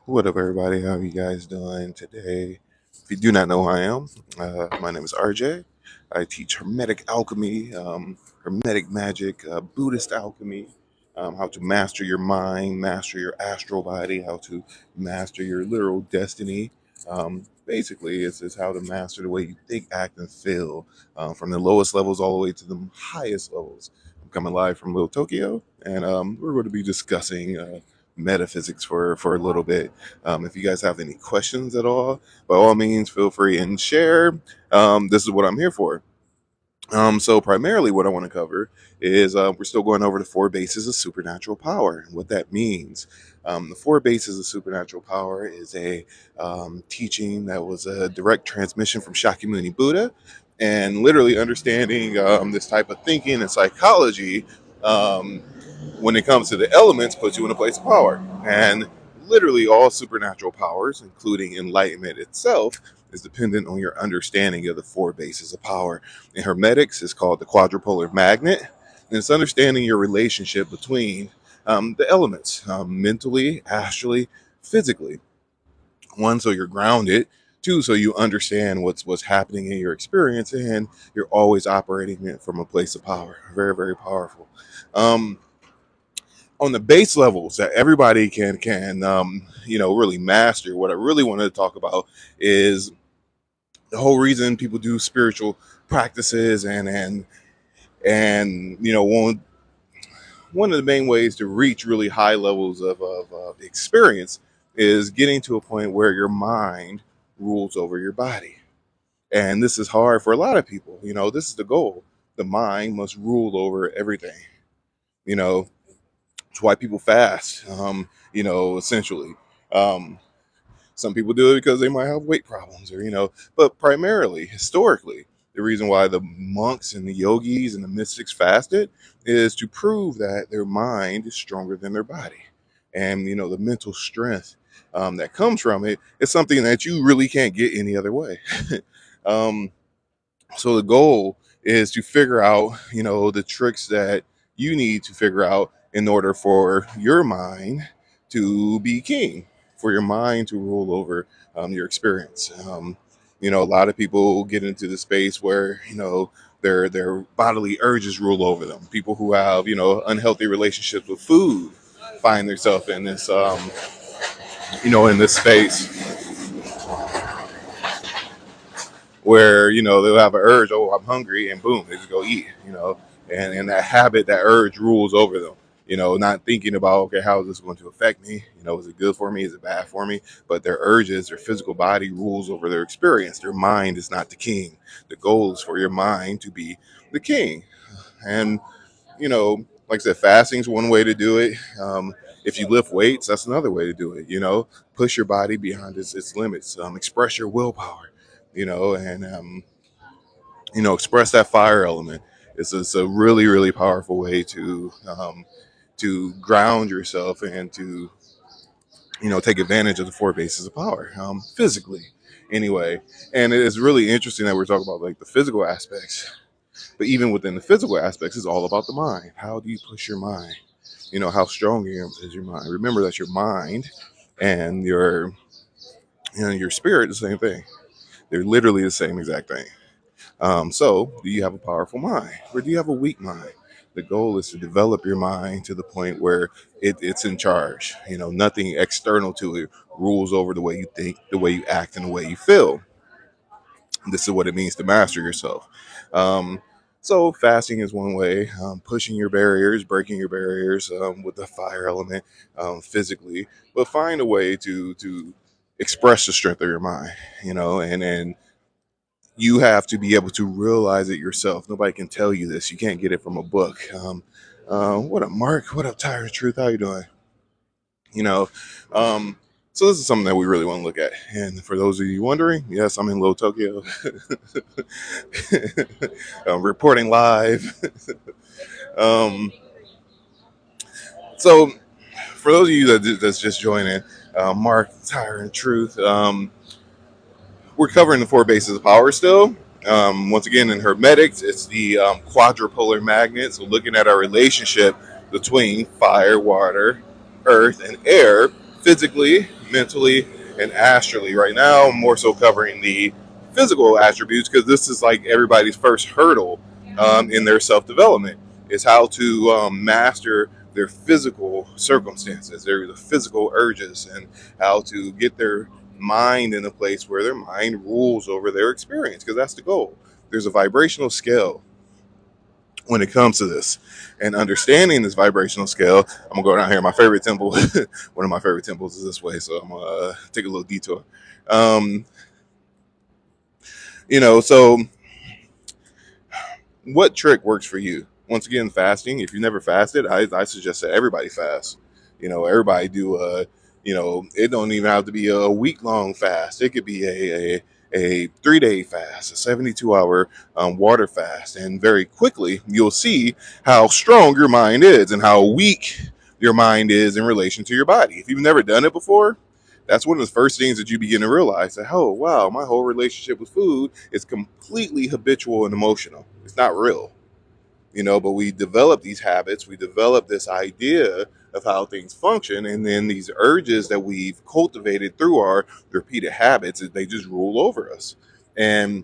What up, everybody? How you guys doing today? If you do not know who I am, my name is RJ. I teach Hermetic alchemy, Hermetic magic, Buddhist alchemy, how to master your mind, master your astral body, how to master your literal destiny. Basically, it's how to master the way you think, act, and feel, from the lowest levels all the way to the highest levels. I'm coming live from Little Tokyo, and we're going to be discussing metaphysics for a little bit. If you guys have any questions at all, by all means, feel free and share. This is what I'm here for. So primarily what I want to cover is we're still going over the four bases of supernatural power and what that means. The four bases of supernatural power is a teaching that was a direct transmission from Shakyamuni Buddha, and literally understanding this type of thinking and psychology um, when it comes to the elements puts you in a place of power. And literally all supernatural powers, including enlightenment itself, is dependent on your understanding of the four bases of power. In Hermetics, it's called the quadrupolar magnet, and it's understanding your relationship between the elements, mentally, astrally, physically. One, so you're grounded. Two, so you understand what's happening in your experience, and you're always operating it from a place of power. Very, very powerful. Um, on the base levels that everybody can really master. What I really wanted to talk about is the whole reason people do spiritual practices, and one of the main ways to reach really high levels of experience is getting to a point where your mind rules over your body. And this is hard for a lot of people. This is the goal. The mind must rule over everything. You know, it's why people fast. Essentially. Um, some people do it because they might have weight problems, but primarily, historically, the reason why the monks and the yogis and the mystics fasted is to prove that their mind is stronger than their body. And, the mental strength that comes from it is something that you really can't get any other way. um, so the goal is to figure out, the tricks that you need to figure out in order for your mind to be king, for your mind to rule over your experience. A lot of people get into the space where, their bodily urges rule over them. People who have, unhealthy relationships with food find themselves in this, in this space where they'll have an urge. Oh, I'm hungry, and boom, they just go eat. And that habit, that urge, rules over them. Not thinking about, okay, how is this going to affect me? Is it good for me? Is it bad for me? But their urges, their physical body rules over their experience. Their mind is not the king. The goal is for your mind to be the king. And like I said, fasting is one way to do it. If you lift weights, that's another way to do it. Push your body beyond its limits. Express your willpower. And express that fire element. It's a really, really powerful way to ground yourself and to take advantage of the four bases of power, physically. Anyway, and it is really interesting that we're talking about like the physical aspects, but even within the physical aspects, it's all about the mind. How do you push your mind? How strong is your mind? Remember that your mind and your spirit is the same thing. They're literally the same exact thing. So, do you have a powerful mind or do you have a weak mind? The goal is to develop your mind to the point where it's in charge. Nothing external to it rules over the way you think, the way you act, and the way you feel. This is what it means to master yourself. Um, so, fasting is one way, pushing your barriers, breaking your barriers with the fire element physically, but find a way to express the strength of your mind, and you have to be able to realize it yourself. Nobody can tell you this. You can't get it from a book. What up, Mark? What up, Tyrant Truth? How you doing? You know, um, so this is something that we really want to look at. And for those of you wondering, yes, I'm in Little Tokyo, reporting live. um, so for those of you that's just joining, Mark, Tyrant Truth. We're covering the four bases of power still. Once again, in Hermetics, it's the quadrupolar magnet. So, looking at our relationship between fire, water, earth, and air physically, mentally, and astrally. Right now, I'm more so covering the physical attributes because this is like everybody's first hurdle in their self development is how to master their physical circumstances, their the physical urges, and how to get their mind in a place where their mind rules over their experience because that's the goal. There's a vibrational scale when it comes to this, and understanding this vibrational scale. I'm gonna go down here. My favorite temple, one of my favorite temples is this way, so I'm gonna take a little detour. Um, so what trick works for you? Once again, fasting. If you never fasted, I suggest that everybody fast. Everybody do it don't even have to be a week long fast. It could be a 3 day fast, a 72 hour water fast, and very quickly you'll see how strong your mind is and how weak your mind is in relation to your body. If you've never done it before, that's one of the first things that you begin to realize that, oh wow, my whole relationship with food is completely habitual and emotional. It's not real. But we develop these habits, we develop this idea of how things function, and then these urges that we've cultivated through our repeated habits, they just rule over us. And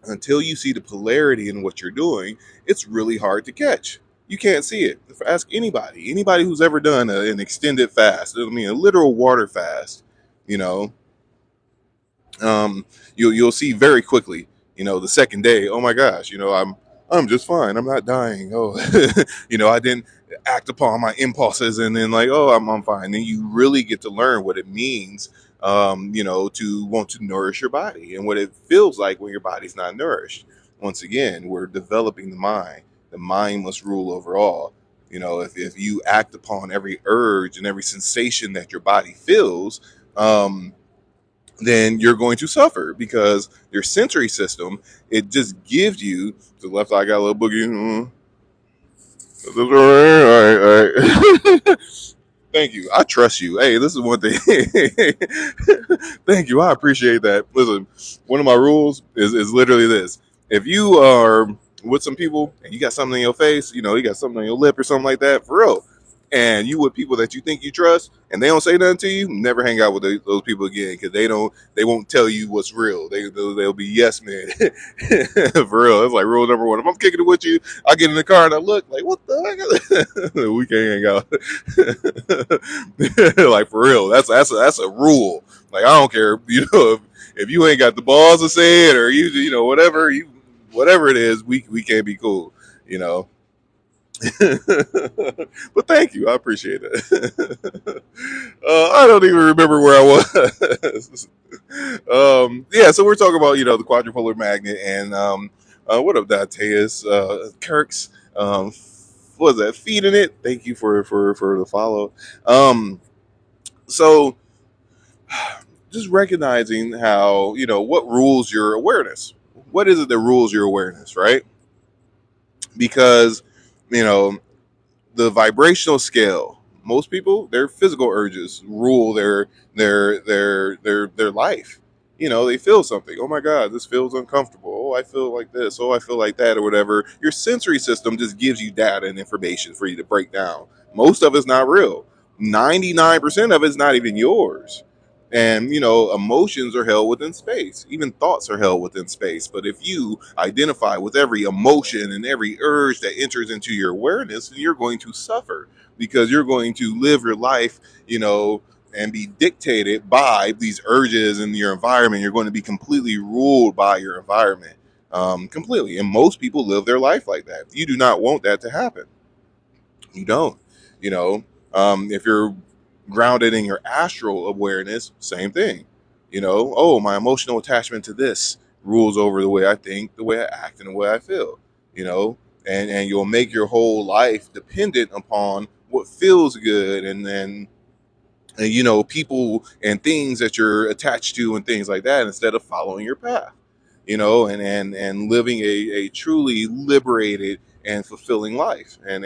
until you see the polarity in what you're doing, it's really hard to catch. You can't see it. Ask anybody who's ever done an extended fast, I mean a literal water fast, you know you'll see very quickly, the second day, oh my gosh, I'm just fine, I'm not dying, oh I didn't act upon my impulses, and then like, oh, I'm fine. Then you really get to learn what it means, to want to nourish your body and what it feels like when your body's not nourished. Once again, we're developing the mind must rule over all. If you act upon every urge and every sensation that your body feels, then you're going to suffer because your sensory system, it just gives you the left eye got a little boogie. All right, all right. Thank you. I trust you. Hey, this is one thing. Thank you. I appreciate that. Listen, one of my rules is literally this. If you are with some people and you got something in your face, you got something on your lip or something like that, for real, and you with people that you think you trust and they don't say nothing to you, never hang out with those people again because they won't tell you what's real. They'll be yes man. For real. That's like rule number one. If I'm kicking it with you, I get in the car and I look like, what the heck? We can't hang out. Like for real. That's a rule. Like I don't care, if you ain't got the balls to say it or whatever it is, we can't be cool, you know. But thank you, I appreciate it. I don't even remember where I was. Yeah, so we're talking about the quadrupolar magnet and what up, Dateus, Kirk's, what was that? Feeding it. Thank you for the follow. So just recognizing how what rules your awareness. What is it that rules your awareness, right? Because you know the vibrational scale, most people, their physical urges rule their life. They feel something, oh my god, this feels uncomfortable, oh I feel like this, oh I feel like that, or whatever. Your sensory system just gives you data and information for you to break down. Most of it's not real. 99% of it's not even yours. And emotions are held within space, even thoughts are held within space. But if you identify with every emotion and every urge that enters into your awareness, then you're going to suffer because you're going to live your life, and be dictated by these urges in your environment. You're going to be completely ruled by your environment, completely. And most people live their life like that. You do not want that to happen. You don't. You know, if you're grounded in your astral awareness, same thing. Oh, my emotional attachment to this rules over the way I think, the way I act, and the way I feel. You know, and you'll make your whole life dependent upon what feels good, and people and things that you're attached to and things like that, instead of following your path, and living a truly liberated and fulfilling life. And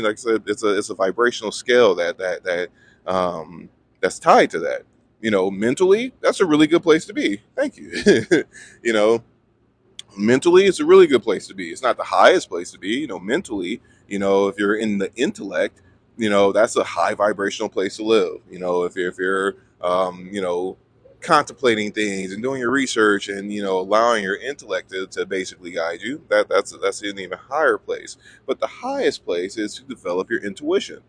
like I said, it's a vibrational scale that's tied to that. Mentally, that's a really good place to be. Thank you. you know Mentally, it's a really good place to be. It's not the highest place to be. Mentally, if you're in the intellect, That's a high vibrational place to live. If you're contemplating things and doing your research and allowing your intellect to basically guide you, that's an even higher place. But the highest place is to develop your intuition.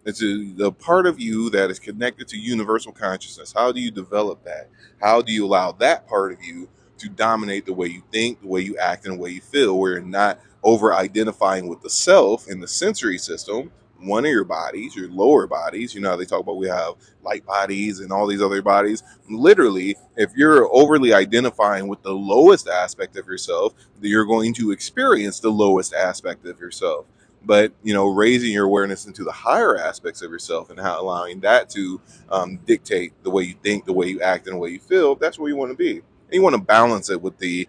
It's the part of you that is connected to universal consciousness. How do you develop that? How do you allow that part of you to dominate the way you think, the way you act, and the way you feel, where you're not over identifying with the self and the sensory system, one of your bodies, your lower bodies. You know how they talk about we have light bodies and all these other bodies. Literally, if you're overly identifying with the lowest aspect of yourself, you're going to experience the lowest aspect of yourself. But raising your awareness into the higher aspects of yourself and how allowing that to dictate the way you think, the way you act, and the way you feel, that's where you want to be. And you want to balance it with the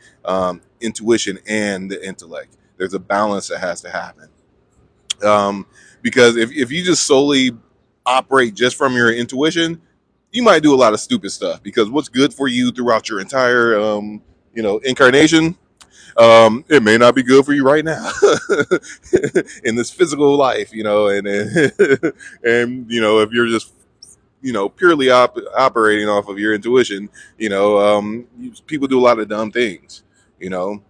intuition and the intellect. There's a balance that has to happen. um, because if you just solely operate just from your intuition, you might do a lot of stupid stuff, because what's good for you throughout your entire incarnation, it may not be good for you right now in this physical life, and if you're just purely operating off of your intuition, people do a lot of dumb things, you know.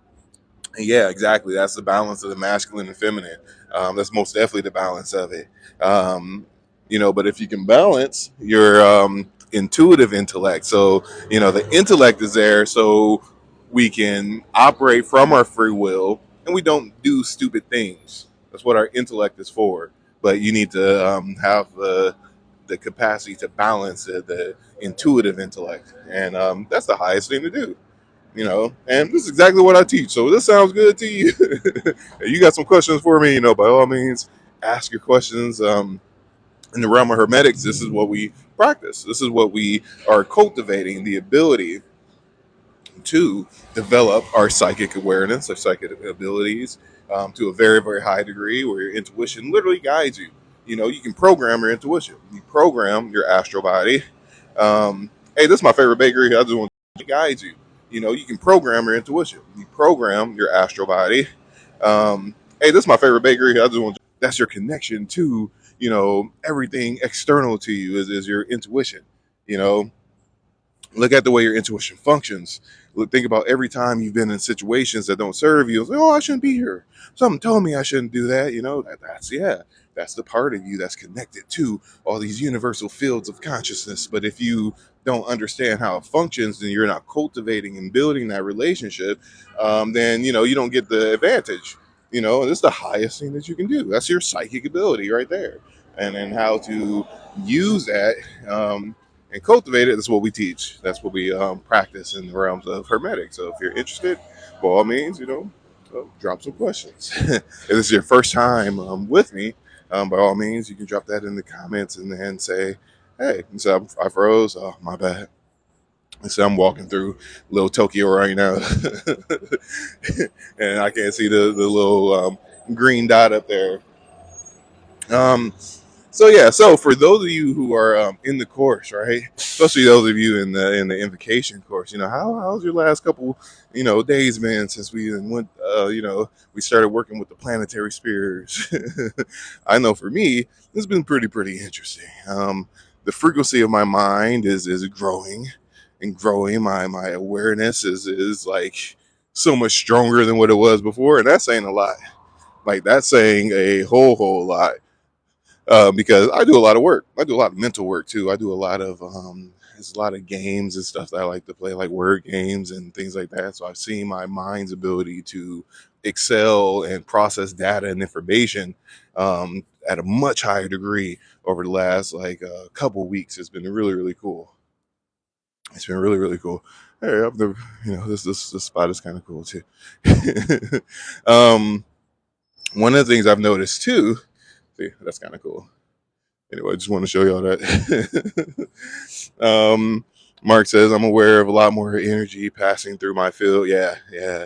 Yeah, exactly. That's the balance of the masculine and feminine. That's most definitely the balance of it. But if you can balance your intuitive intellect, so the intellect is there, so we can operate from our free will, and we don't do stupid things. That's what our intellect is for. But you need to have the capacity to balance the intuitive intellect, and that's the highest thing to do. And this is exactly what I teach. So this sounds good to you. If you got some questions for me, by all means, ask your questions. In the realm of hermetics, this is what we practice. This is what we are cultivating, the ability to develop our psychic awareness, our psychic abilities, to a very, very high degree, where your intuition literally guides you. You can program your intuition. You program your astral body. Hey, this is my favorite bakery. I just want to guide you. You can program your intuition. You program your astral body. Hey, this is my favorite bakery. I just want that's your connection to everything external to you is your intuition. You know, Look at the way your intuition functions. Think about every time you've been in situations that don't serve you. It's like, oh, I shouldn't be here. Something told me I shouldn't do that. That's the part of you that's connected to all these universal fields of consciousness. But if you don't understand how it functions and you're not cultivating and building that relationship, then you don't get the advantage. It's the highest thing that you can do. That's your psychic ability right there, and then how to use that. And cultivate it. That's what we teach. That's what we practice in the realms of Hermetic. So if you're interested, by all means, drop some questions. If this is your first time with me, by all means, you can drop that in the comments and then say, hey, so I froze. Oh, my bad. So I'm walking through little Tokyo right now, and I can't see the little green dot up there. Um, So yeah, so for those of you who are in the course, right, especially those of you in the invocation course, how's your last couple, days been since we went, we started working with the planetary spheres. I know for me, it's been pretty interesting. The frequency of my mind is growing and growing. My awareness is like so much stronger than what it was before, and that's saying a lot. Like that's saying a whole lot, because I do a lot of work. I do a lot of mental work too. I do a lot of there's a lot of games and stuff that I like to play, like word games and things like that. So I've seen my mind's ability to excel and process data and information at a much higher degree over the last like couple weeks. It's been really cool. It's been really cool. Hey, this spot is kind of cool too. um, One of the things I've noticed too. See, that's kind of cool. Anyway, I just want to show y'all that. Mark says, I'm aware of a lot more energy passing through my field. Yeah, yeah.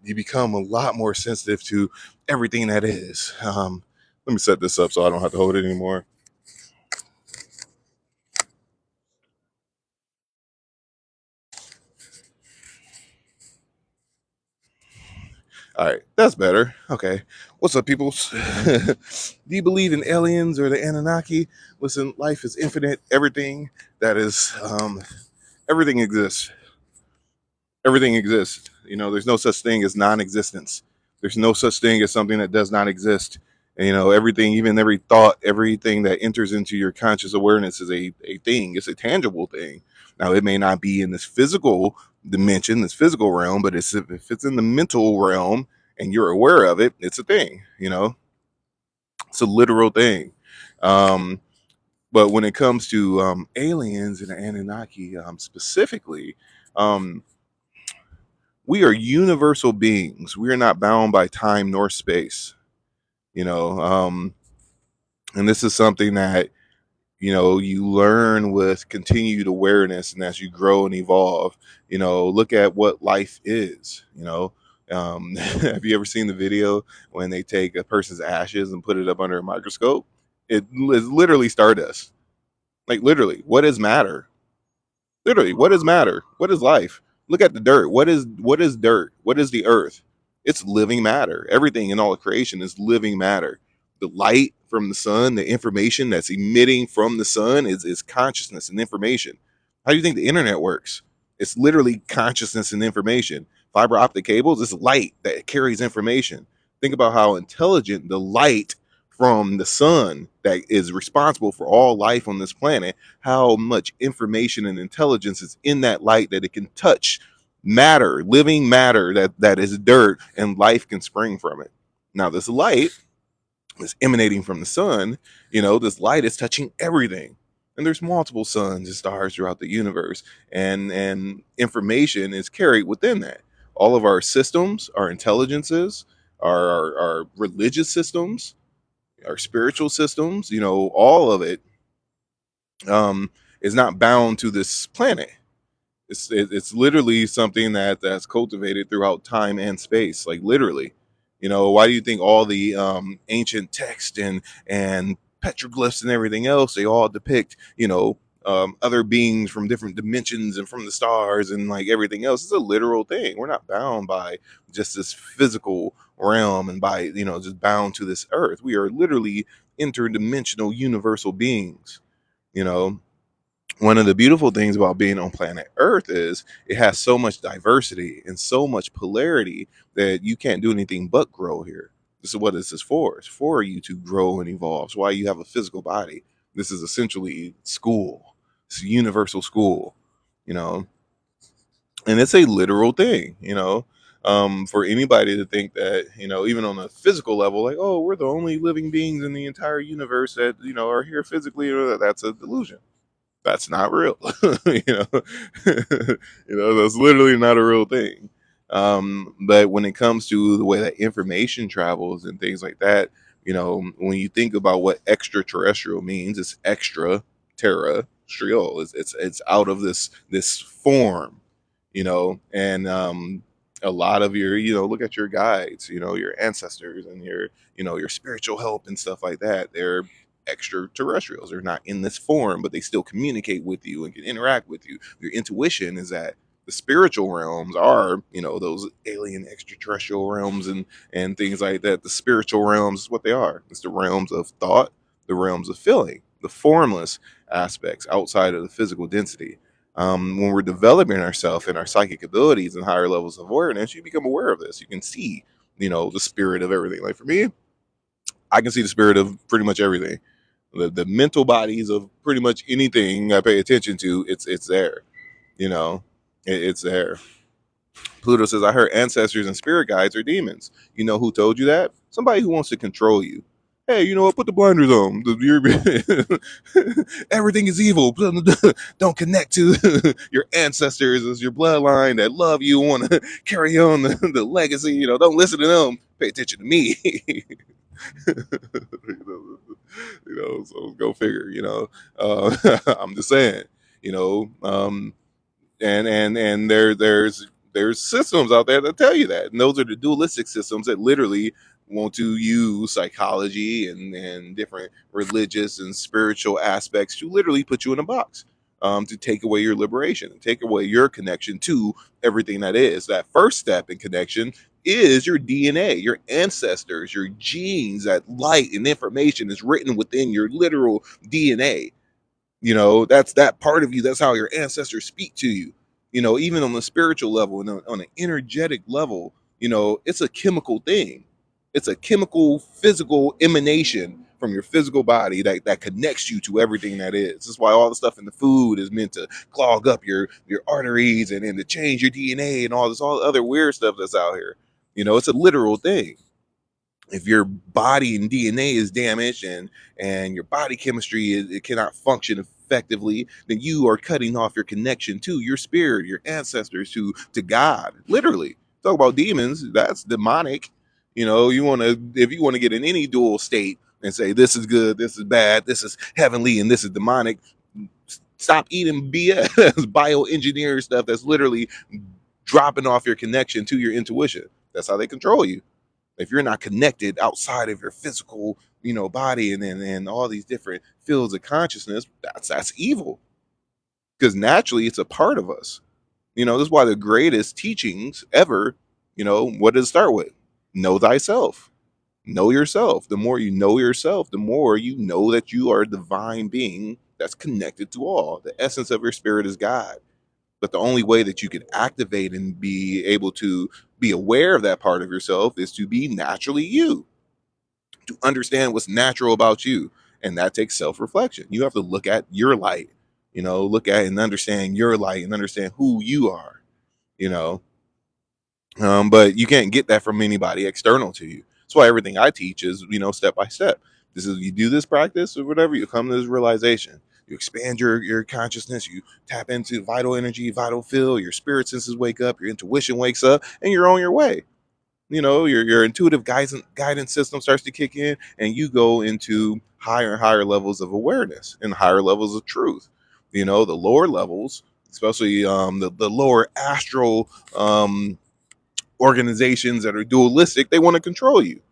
You become a lot more sensitive to everything that is. Let me set this up so I don't have to hold it anymore. All right, that's better. Okay. What's up, people? Do you believe in aliens or the Anunnaki? Listen, life is infinite. Everything that is, everything exists. Everything exists. There's no such thing as non-existence. There's no such thing as something that does not exist. And, everything, even every thought, everything that enters into your conscious awareness is a thing. It's a tangible thing. Now, it may not be in this physical dimension, this physical realm, but if it's in the mental realm and you're aware of it, it's a thing. It's a literal thing. Um, but when it comes to aliens and the Anunnaki specifically, um, we are universal beings. We are not bound by time nor space, you know. And this is something that, you learn with continued awareness and as you grow and evolve. Look at what life is. Have you ever seen the video when they take a person's ashes and put it up under a microscope? It is literally stardust. Like, literally, what is matter? Literally, what is matter? What is life? Look at the dirt. What is dirt? What is the earth? It's living matter. Everything in all of creation is living matter. The light from the sun, the information that's emitting from the sun is consciousness and information. How do you think the internet works? It's literally consciousness and information. Fiber optic cables is light that carries information. Think about how intelligent the light from the sun that is responsible for all life on this planet, how much information and intelligence is in that light that it can touch matter, living matter that is dirt, and life can spring from it. Now, this light is emanating from the sun. This light is touching everything. And there's multiple suns and stars throughout the universe, and information is carried within that. All of our systems, our intelligences, our religious systems, our spiritual systems, all of it is not bound to this planet. It's literally something that's cultivated throughout time and space, like literally. Why do you think all the ancient text and petroglyphs and everything else, they all depict other beings from different dimensions and from the stars and like everything else? It's a literal thing. We're not bound by just this physical realm and by just bound to this earth. We are literally interdimensional universal beings. you know One of the beautiful things about being on planet Earth is it has so much diversity and so much polarity that you can't do anything but grow here. This is what this is for. It's for you to grow and evolve. It's why you have a physical body. This is essentially school. It's a universal school, you know, and it's a literal thing, for anybody to think that, even on a physical level, like, oh, we're the only living beings in the entire universe that, are here physically, that's a delusion. That's not real. you know that's literally not a real thing. But when it comes to the way that information travels and things like that, when you think about what extraterrestrial means, it's extra terrestrial. It's out of this form, and a lot of your, look at your guides, your ancestors and your spiritual help and stuff like that. They're extraterrestrials. They're not in this form, but they still communicate with you and can interact with you. Your intuition is that the spiritual realms are, those alien extraterrestrial realms and things like that. The spiritual realms is what they are. It's the realms of thought, the realms of feeling, the formless aspects outside of the physical density. When we're developing ourselves and our psychic abilities and higher levels of awareness, you become aware of this. You can see, the spirit of everything. Like for me, I can see the spirit of pretty much everything. The mental bodies of pretty much anything I pay attention to, it's there. You know, it's there. Pluto says, I heard ancestors and spirit guides are demons. You know who told you that? Somebody who wants to control you. Hey, you know what? Put the blinders on. Everything is evil. Don't connect to your ancestors as your bloodline that love you, want to carry on the legacy. Don't listen to them. Pay attention to me. So go figure. I'm just saying. You know, and there's systems out there that tell you that, and those are the dualistic systems that literally want to use psychology and different religious and spiritual aspects to literally put you in a box, to take away your liberation and take away your connection to everything that is. That first step in connection is your DNA, your ancestors, your genes. That light and information is written within your literal DNA. That's that part of you. That's how your ancestors speak to you. Even on the spiritual level and on an energetic level, it's a chemical thing. It's a chemical, physical emanation from your physical body that connects you to everything that is. That's why all the stuff in the food is meant to clog up your arteries and to change your DNA and all the other weird stuff that's out here. It's a literal thing. If your body and DNA is damaged and your body chemistry it cannot function effectively, then you are cutting off your connection to your spirit, your ancestors, to God. Literally, talk about demons. That's demonic. You want to if you want to get in any dual state and say this is good, this is bad, this is heavenly, and this is demonic. Stop eating BS, bioengineered stuff that's literally dropping off your connection to your intuition. That's how they control you. If you're not connected outside of your physical, body and all these different fields of consciousness, that's evil. Because naturally it's a part of us. This is why the greatest teachings ever, what does it start with? Know thyself. Know yourself. The more you know yourself, the more you know that you are a divine being that's connected to all. The essence of your spirit is God. But the only way that you can activate and be able to be aware of that part of yourself is to be naturally you, to understand what's natural about you. And that takes self reflection. You have to look at your light, look at and understand your light and understand who you are, you know. But you can't get that from anybody external to you. That's why everything I teach is, step by step. This is, you do this practice or whatever, you come to this realization. You expand your consciousness, you tap into vital energy, vital feel, your spirit senses wake up, your intuition wakes up, and you're on your way. Your intuitive guidance system starts to kick in, and you go into higher and higher levels of awareness and higher levels of truth. The lower levels, especially the lower astral organizations that are dualistic, they want to control you.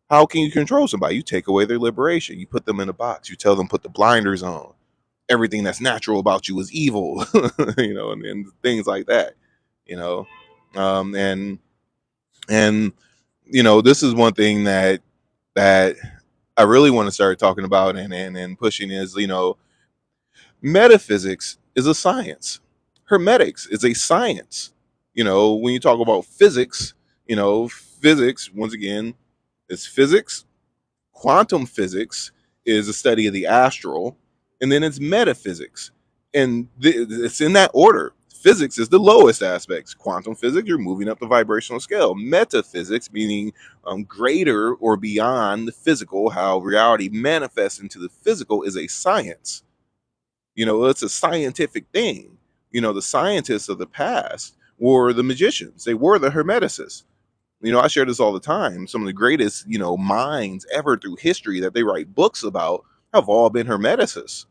How can you control somebody? You take away their liberation. You put them in a box. You tell them put the blinders on. Everything that's natural about you is evil, and things like that, you know. And this is one thing that I really want to start talking about and pushing is, metaphysics is a science. Hermetics is a science. When you talk about physics, physics, once again, is physics. Quantum physics is a study of the astral, and then it's metaphysics. And it's in that order. Physics is the lowest aspects. Quantum physics, you're moving up the vibrational scale. Metaphysics, meaning greater or beyond the physical, how reality manifests into the physical, is a science. It's a scientific thing. The scientists of the past were the magicians. They were the hermeticists. I share this all the time. Some of the greatest, minds ever through history that they write books about have all been hermeticists.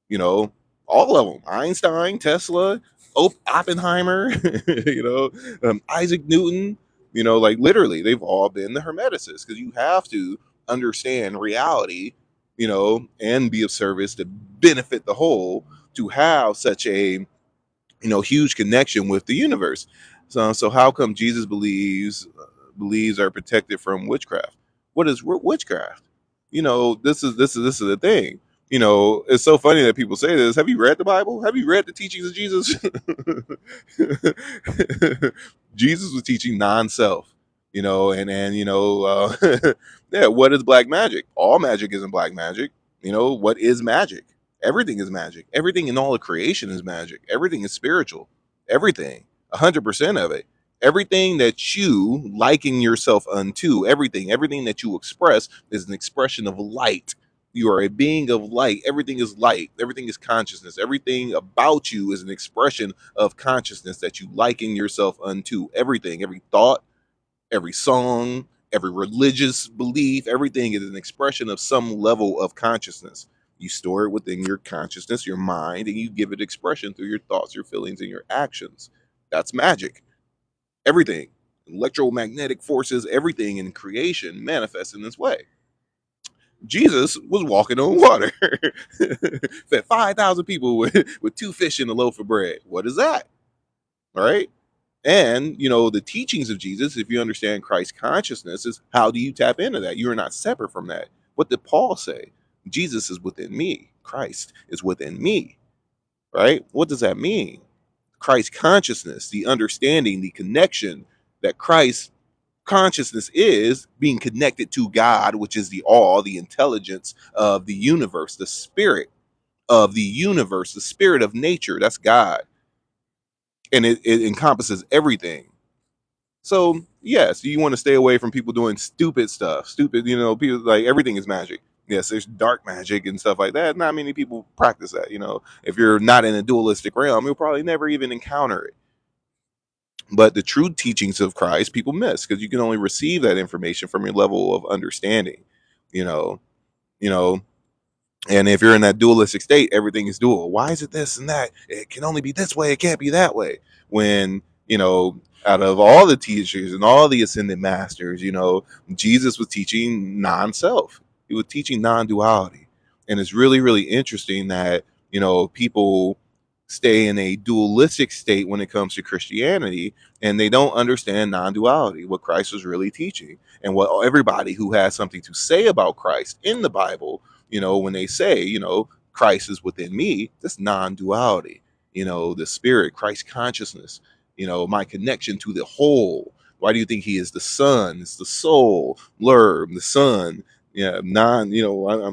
You know, all of them: Einstein, Tesla, Oppenheimer, Isaac Newton. Like literally, they've all been the hermeticists because you have to understand reality, and be of service to benefit the whole to have such a huge connection with the universe. So how come Jesus believes are protected from witchcraft? What is witchcraft? This is the thing. It's so funny that people say this. Have you read the Bible? Have you read the teachings of Jesus? Jesus was teaching non-self. Yeah. What is black magic? All magic isn't black magic. What is magic? Everything is magic. Everything in all of creation is magic. Everything is spiritual. Everything, 100% of it. Everything that you liken yourself unto, everything that you express is an expression of light. You are a being of light. Everything is light. Everything is consciousness. Everything about you is an expression of consciousness that you liken yourself unto. Everything, every thought, every song, every religious belief, everything is an expression of some level of consciousness. You store it within your consciousness, your mind, and you give it expression through your thoughts, your feelings, and your actions. That's magic. Everything, electromagnetic forces, everything in creation manifests in this way. Jesus was walking on water, fed 5,000 people with two fish and a loaf of bread. What is that? All right. And the teachings of Jesus, if you understand Christ consciousness, is how do you tap into that? You are not separate from that. What did Paul say? Jesus is within me. Christ is within me. Right? What does that mean? Christ consciousness, the understanding, the connection that Christ consciousness is being connected to God, which is the all, the intelligence of the universe, the spirit of the universe, the spirit of nature. That's God. And it encompasses everything. So yes, you want to stay away from people doing stupid stuff. Stupid, people like everything is magic. Yes, there's dark magic and stuff like that. Not many people practice that. If you're not in a dualistic realm, you'll probably never even encounter it. But the true teachings of Christ, people miss because you can only receive that information from your level of understanding. You know, you know, and if you're in that dualistic state, everything is dual. Why is it this and that? It can only be this way. It can't be that way. When, out of all the teachers and all the ascended masters, Jesus was teaching non-self. He was teaching non-duality. And it's really, really interesting that, people stay in a dualistic state when it comes to Christianity, and they don't understand non-duality, what Christ was really teaching, and what everybody who has something to say about Christ in the Bible, when they say, Christ is within me, that's non-duality, the spirit, Christ consciousness, my connection to the whole. Why do you think he is the son? It's the soul, lerb, the son. Yeah, I'm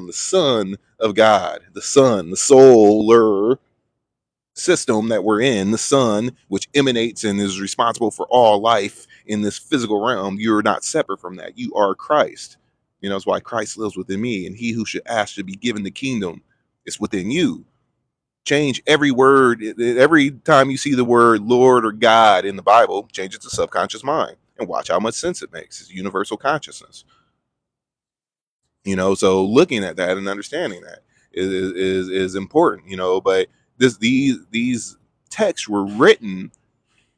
the son of God, the son, the soul, system that we're in, the sun, which emanates and is responsible for all life in this physical realm. You're not separate from that. You are Christ. That's why Christ lives within me, and he who should ask should be given the kingdom. It's within you. Change every word. Every time you see the word Lord or God in the Bible, change it to subconscious mind and watch how much sense it makes. It's universal consciousness. So looking at that and understanding that is important. But these texts were written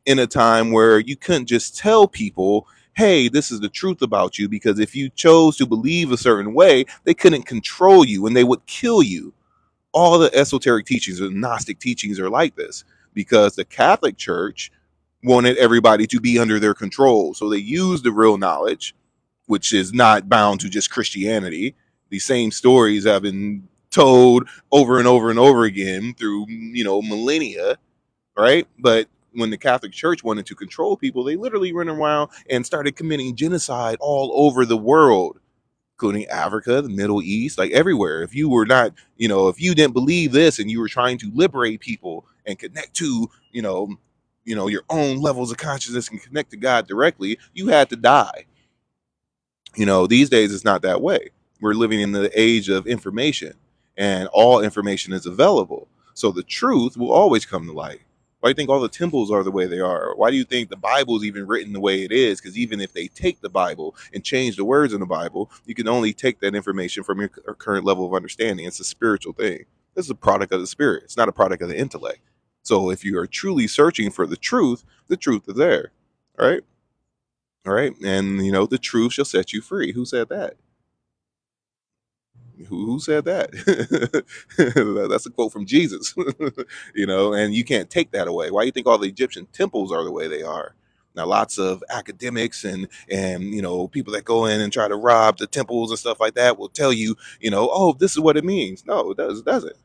in a time where you couldn't just tell people, hey, this is the truth about you, because if you chose to believe a certain way, they couldn't control you and they would kill you. All the esoteric teachings, the Gnostic teachings, are like this because the Catholic Church wanted everybody to be under their control, so they used the real knowledge, which is not bound to just Christianity. These same stories have been told over and over and over again through, millennia, right? But when the Catholic Church wanted to control people, they literally went around and started committing genocide all over the world, including Africa, the Middle East, like everywhere. If you were not, if you didn't believe this and you were trying to liberate people and connect to, your own levels of consciousness and connect to God directly, you had to die. These days it's not that way. We're living in the age of information, and all information is available. So the truth will always come to light. Why do you think all the temples are the way they are? Why do you think the Bible is even written the way it is? Because even if they take the Bible and change the words in the Bible, you can only take that information from your current level of understanding. It's a spiritual thing. This is a product of the spirit. It's not a product of the intellect. So if you are truly searching for the truth is there. All right. All right. And, the truth shall set you free. Who said that? Who said that? That's a quote from Jesus. And you can't take that away. Why do you think all the Egyptian temples are the way they are? Now, lots of academics and people that go in and try to rob the temples and stuff like that will tell you, oh, this is what it means. No, it doesn't.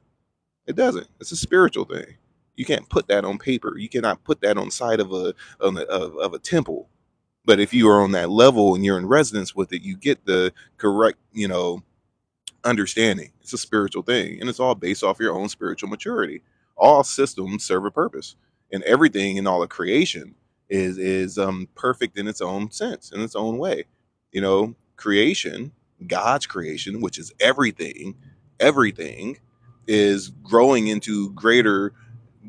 It doesn't. It's a spiritual thing. You can't put that on paper. You cannot put that on side of a temple. But if you are on that level and you're in resonance with it, you get the correct, understanding. It's a spiritual thing, and it's all based off your own spiritual maturity. All systems serve a purpose, and everything in all of creation is perfect in its own sense, in its own way. Creation, God's creation, which is everything is growing into greater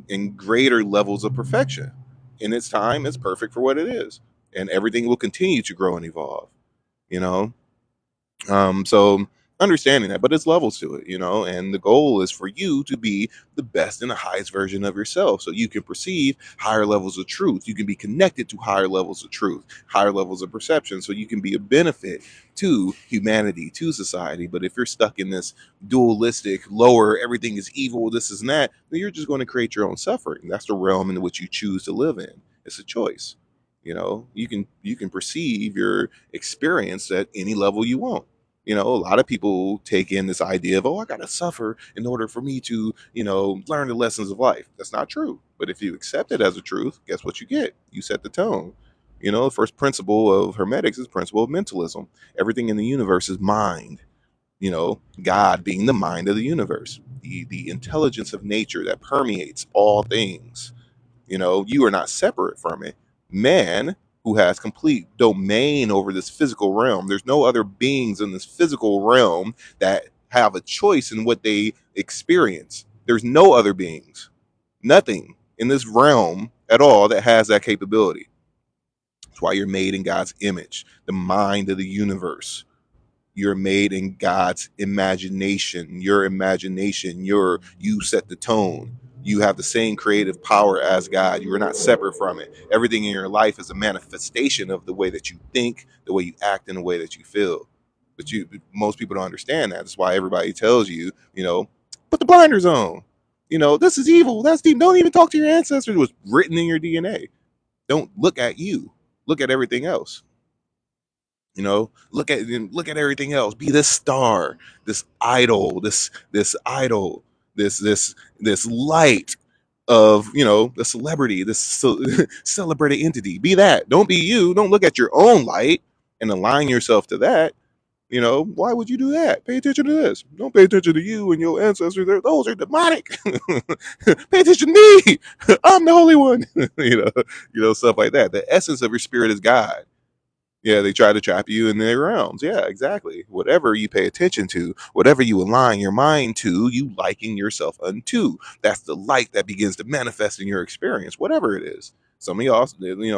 and greater levels of perfection. In its time, it's perfect for what it is, and everything will continue to grow and evolve. You know, so understanding that, but it's levels to it, and the goal is for you to be the best and the highest version of yourself so you can perceive higher levels of truth. You can be connected to higher levels of truth, higher levels of perception, so you can be a benefit to humanity, to society. But if you're stuck in this dualistic, lower, everything is evil, this is that, then you're just going to create your own suffering. That's the realm in which you choose to live in. It's a choice. You can perceive your experience at any level you want. A lot of people take in this idea of, oh, I gotta suffer in order for me to, learn the lessons of life. That's not true. But if you accept it as a truth, guess what you get? You set the tone. The first principle of Hermetics is principle of mentalism. Everything in the universe is mind. God being the mind of the universe, the intelligence of nature that permeates all things. You are not separate from it. Man, who has complete domain over this physical realm, there's no other beings in this physical realm that have a choice in what they experience. There's no other beings, nothing in this realm at all that has that capability. That's why you're made in God's image, the mind of the universe. You're made in God's imagination. Your imagination, you set the tone. You have the same creative power as God. You are not separate from it. Everything in your life is a manifestation of the way that you think, the way you act, and the way that you feel. But most people don't understand that. That's why everybody tells you, put the blinders on. This is evil. That's deep. Don't even talk to your ancestors. It was written in your DNA. Don't look at you. Look at everything else. Look at everything else. Be this star, this idol, this idol, this light of the celebrity, this celebrated entity. Be that. Don't be you. Don't look at your own light and align yourself to that. Why would you do that? Pay attention to this. Don't pay attention to you and your ancestors. Those are demonic. Pay attention to me. I'm the holy one. Stuff like that. The essence of your spirit is God. Yeah, they try to trap you in their realms. Yeah, exactly. Whatever you pay attention to, whatever you align your mind to, you liken yourself unto. That's the light that begins to manifest in your experience, whatever it is. Some of y'all,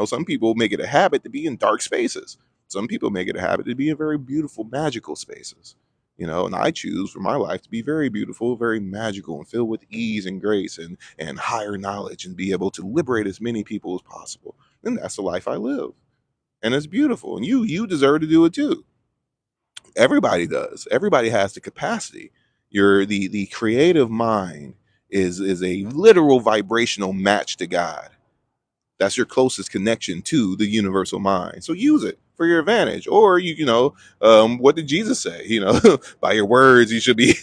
some people make it a habit to be in dark spaces. Some people make it a habit to be in very beautiful, magical spaces. And I choose for my life to be very beautiful, very magical, and filled with ease and grace and higher knowledge, and be able to liberate as many people as possible. And that's the life I live, and it's beautiful, and you deserve to do it too. Everybody does. Everybody has the capacity. The creative mind is a literal vibrational match to God. That's your closest connection to the universal mind, so use it for your advantage. Or what did Jesus say? By your words you should be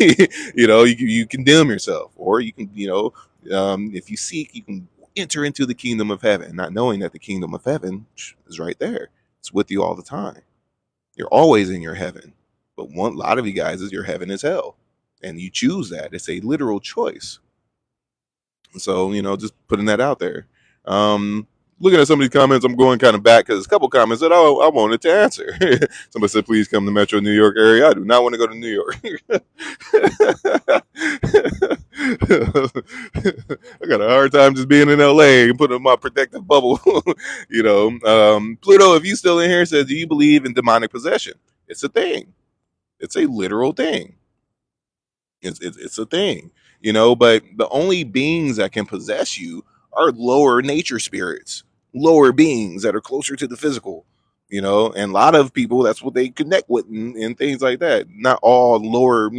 you condemn yourself. Or you can, if you seek, you can enter into the kingdom of heaven, not knowing that the kingdom of heaven is right there. It's with you all the time. You're always in your heaven. But one lot of you guys is your heaven is hell. And you choose that. It's a literal choice. So, just putting that out there. Um, Looking at some of these comments, I'm going kind of back because there's a couple comments that I wanted to answer. Somebody said, please come to Metro New York area. I do not want to go to New York. I got a hard time just being in LA and putting my protective bubble. Pluto, if you still in here, says, do you believe in demonic possession? It's a thing. It's a literal thing. It's a thing, but the only beings that can possess you are lower nature spirits, lower beings that are closer to the physical, and a lot of people, that's what they connect with, and things like that. Not all lower,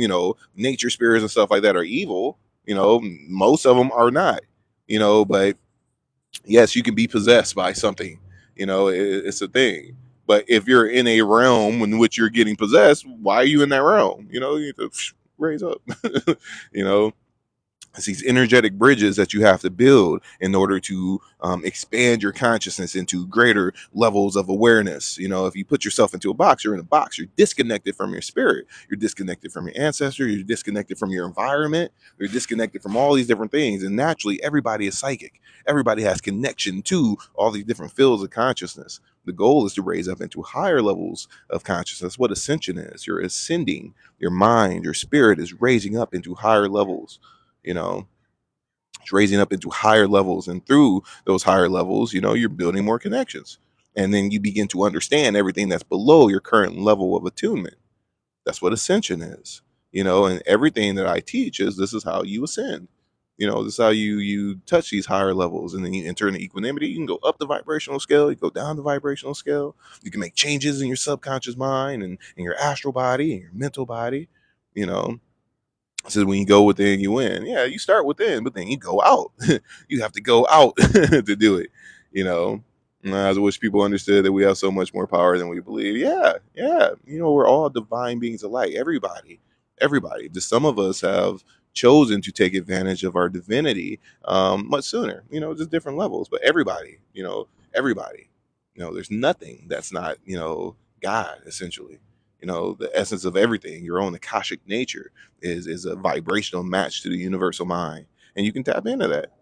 nature spirits and stuff like that are evil. Most of them are not, but yes, you can be possessed by something. It's a thing. But if you're in a realm in which you're getting possessed, why are you in that realm? You need to raise up. you know it's these energetic bridges that you have to build in order to expand your consciousness into greater levels of awareness. If you put yourself into a box, you're in a box. You're disconnected from your spirit. You're disconnected from your ancestor. You're disconnected from your environment. You're disconnected from all these different things. And naturally, everybody is psychic. Everybody has connection to all these different fields of consciousness. The goal is to raise up into higher levels of consciousness. What ascension is, you're ascending. Your mind, your spirit is raising up into higher levels. you know it's raising up into higher levels, and through those higher levels, you're building more connections, and then you begin to understand everything that's below your current level of attunement. That's what ascension is. And everything that I teach is, this is how you ascend. This is how you touch these higher levels, and then you enter into equanimity. You can go up the vibrational scale, you go down the vibrational scale. You can make changes in your subconscious mind, and in your astral body and your mental body. you know So when you go within, you win. Yeah, you start within, but then you go out. You have to go out to do it. You know, I wish people understood that we have so much more power than we believe. Yeah, yeah. We're all divine beings alike. Everybody. Just some of us have chosen to take advantage of our divinity much sooner. Just different levels. But everybody. Everybody. There's nothing that's not God essentially. The essence of everything, your own akashic nature, is a vibrational match to the universal mind, and you can tap into that.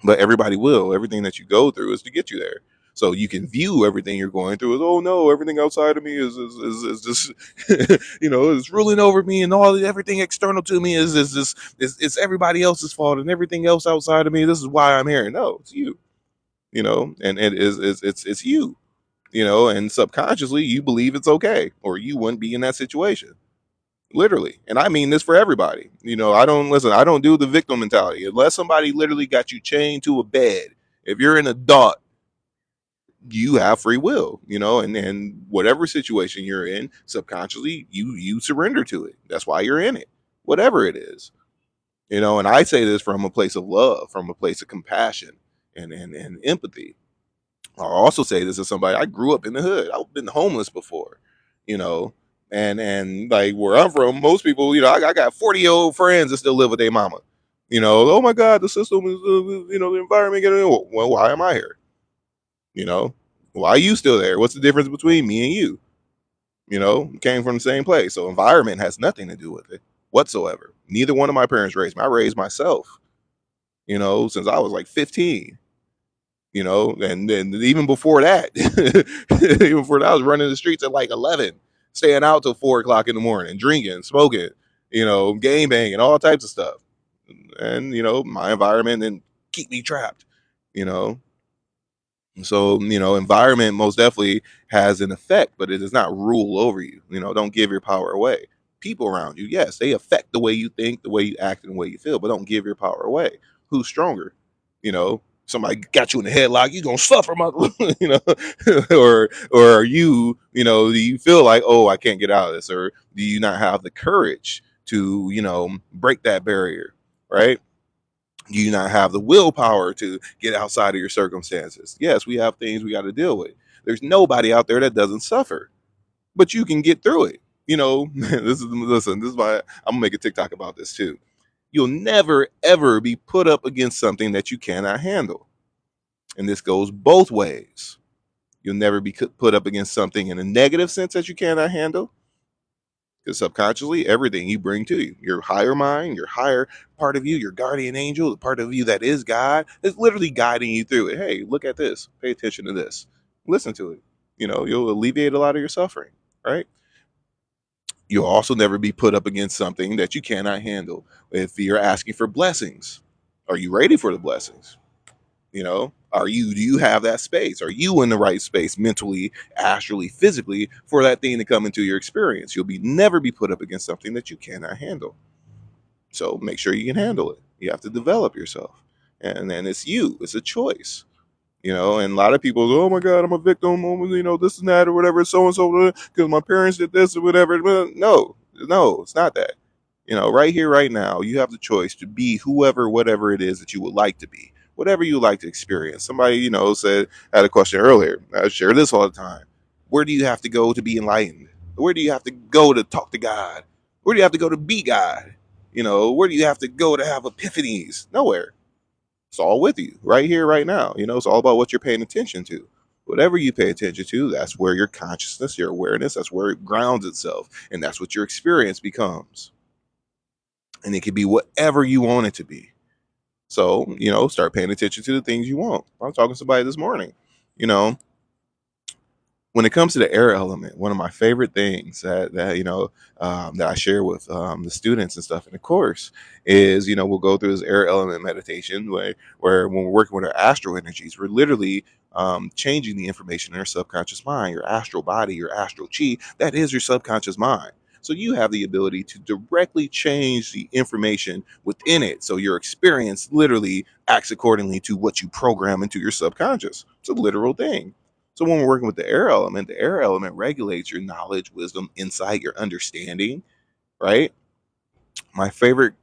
But everybody will. Everything that you go through is to get you there. So you can view everything you're going through as, oh no, everything outside of me is just is ruling over me, and everything external to me is just it's everybody else's fault, and everything else outside of me. This is why I'm here. No, it's you. And it is it's you. And subconsciously you believe it's okay, or you wouldn't be in that situation. Literally. And I mean this for everybody. I don't do the victim mentality. Unless somebody literally got you chained to a bed, if you're an adult, you have free will, and whatever situation you're in, subconsciously you surrender to it. That's why you're in it. Whatever it is. And I say this from a place of love, from a place of compassion and empathy. I'll also say this as somebody, I grew up in the hood. I've been homeless before, you know, and like where I'm from, most people, I got 40-year-old friends that still live with their mama. Oh my God, the system is, the environment getting. Well, why am I here? You know, why are you still there? What's the difference between me and you? Came from the same place, so environment has nothing to do with it whatsoever. Neither one of my parents raised me. I raised myself. Since I was like 15. And then even before that, even before that, I was running the streets at like 11, staying out till 4 o'clock in the morning, drinking, smoking, game banging, all types of stuff. And, my environment didn't keep me trapped, you know. So, environment most definitely has an effect, but it does not rule over you. Don't give your power away. People around you, yes, they affect the way you think, the way you act, and the way you feel, but don't give your power away. Who's stronger? Somebody got you in the headlock, you gonna suffer, mother, or are you, do you feel like, oh, I can't get out of this, or do you not have the courage to, break that barrier, right? You not have the willpower to get outside of your circumstances. Yes, we have things we got to deal with. There's nobody out there that doesn't suffer, but you can get through it. This is why I'm gonna make a TikTok about this too. You'll never ever be put up against something that you cannot handle, and this goes both ways. You'll never be put up against something in a negative sense that you cannot handle, because subconsciously, everything you bring to you, your higher mind, your higher part of you, your guardian angel, the part of you that is God, is literally guiding you through it. Hey, look at this. Pay attention to this. Listen to it. You'll alleviate a lot of your suffering, right? You'll also never be put up against something that you cannot handle. If you're asking for blessings, are you ready for the blessings? Do you have that space? Are you in the right space mentally, astrally, physically for that thing to come into your experience? You'll be never be put up against something that you cannot handle. So make sure you can handle it. You have to develop yourself. And then it's a choice. And a lot of people go, oh my God, I'm a victim, this and that or whatever, so and so, because my parents did this or whatever. No, it's not that. Right here, right now, you have the choice to be whoever, whatever it is that you would like to be, whatever you like to experience. Somebody, said, had a question earlier. I share this all the time. Where do you have to go to be enlightened? Where do you have to go to talk to God? Where do you have to go to be God? Where do you have to go to have epiphanies? Nowhere. It's all with you right here, right now. It's all about what you're paying attention to. Whatever you pay attention to, that's where your consciousness, your awareness, that's where it grounds itself. And that's what your experience becomes. And it can be whatever you want it to be. So, start paying attention to the things you want. I was talking to somebody this morning, you know, when it comes to the air element, one of my favorite things that I share with the students and stuff in the course is, we'll go through this air element meditation where when we're working with our astral energies, we're literally changing the information in our subconscious mind, your astral body, your astral chi. That is your subconscious mind. So you have the ability to directly change the information within it. So your experience literally acts accordingly to what you program into your subconscious. It's a literal thing. So when we're working with the air element regulates your knowledge, wisdom, insight, your understanding, right? My favorite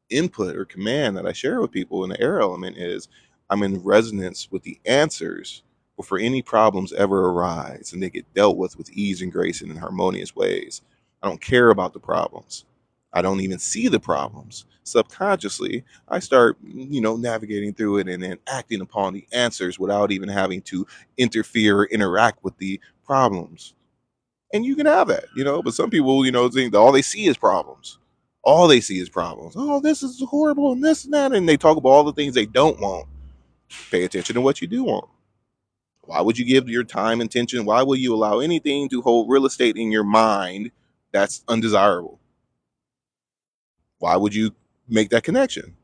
input or command that I share with people in the air element is I'm in resonance with the answers before any problems ever arise, and they get dealt with ease and grace and in harmonious ways. I don't care about the problems. I don't even see the problems. Subconsciously, I start, navigating through it and then acting upon the answers without even having to interfere or interact with the problems. And you can have that, but some people, think that all they see is problems. All they see is problems. Oh, this is horrible and this and that. And they talk about all the things they don't want. Pay attention to what you do want. Why would you give your time and attention? Why will you allow anything to hold real estate in your mind that's undesirable? Why would you make that connection?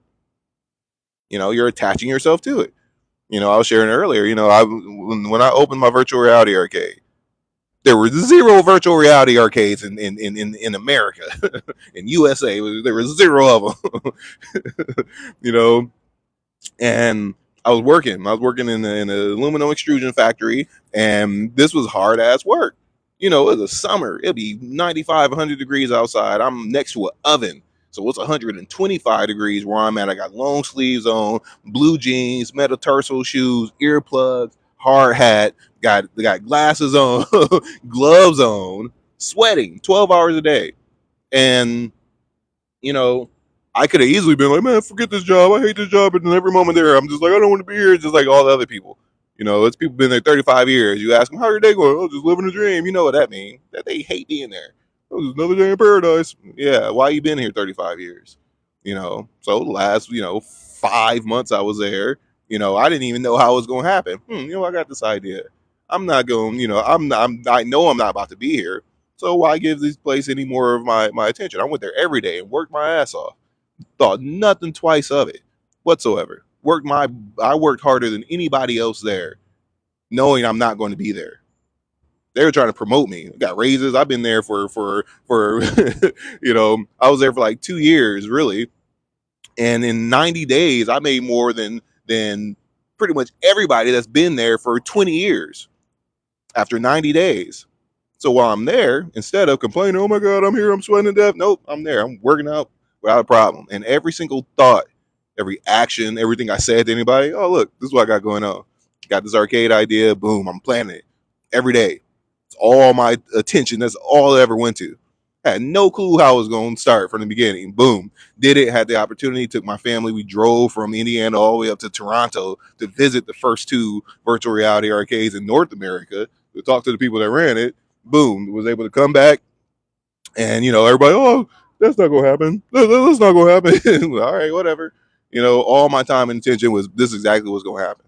You're attaching yourself to it. I was sharing earlier, when I opened my virtual reality arcade, there were zero virtual reality arcades in America. In USA, there were zero of them. you know, and I was working in an aluminum extrusion factory, and this was hard ass work. It was a summer. It'd be 95, 100 degrees outside. I'm next to an oven, so it's 125 degrees where I'm at. I got long sleeves on, blue jeans, metatarsal shoes, earplugs, hard hat, got glasses on, gloves on, sweating 12 hours a day, and you know, I could have easily been like, man, forget this job. I hate this job. And then every moment there, I'm just like, I don't want to be here. Just like all the other people. It's people been there 35 years. You ask them, how are your day going? Oh, just living a dream. You know what that means? That they hate being there. Oh, just another day in paradise. Yeah. Why you been here 35 years? So the last, 5 months I was there, I didn't even know how it was going to happen. I got this idea. I'm not going, I know I'm not about to be here. So why give this place any more of my attention? I went there every day and worked my ass off. Thought nothing twice of it whatsoever. I worked harder than anybody else there, knowing I'm not going to be there. They were trying to promote me. I got raises. I've been there for I was there for like 2 years really, and in 90 days I made more than pretty much everybody that's been there for 20 years after 90 days. So while I'm there, instead of complaining, oh my God, I'm here, I'm sweating to death. Nope, I'm there. I'm working out without a problem. And every single thought, every action, everything I said to anybody, oh, look, this is what I got going on. Got this arcade idea. Boom, I'm planning it every day. It's all my attention. That's all I ever went to. I had no clue how I was going to start from the beginning. Boom, did it, had the opportunity, took my family. We drove from Indiana all the way up to Toronto to visit the first two virtual reality arcades in North America, to talk to the people that ran it. Boom, was able to come back, and everybody, oh, that's not gonna happen. That's not gonna happen. All right, whatever. All my time and attention was this is exactly what's gonna happen.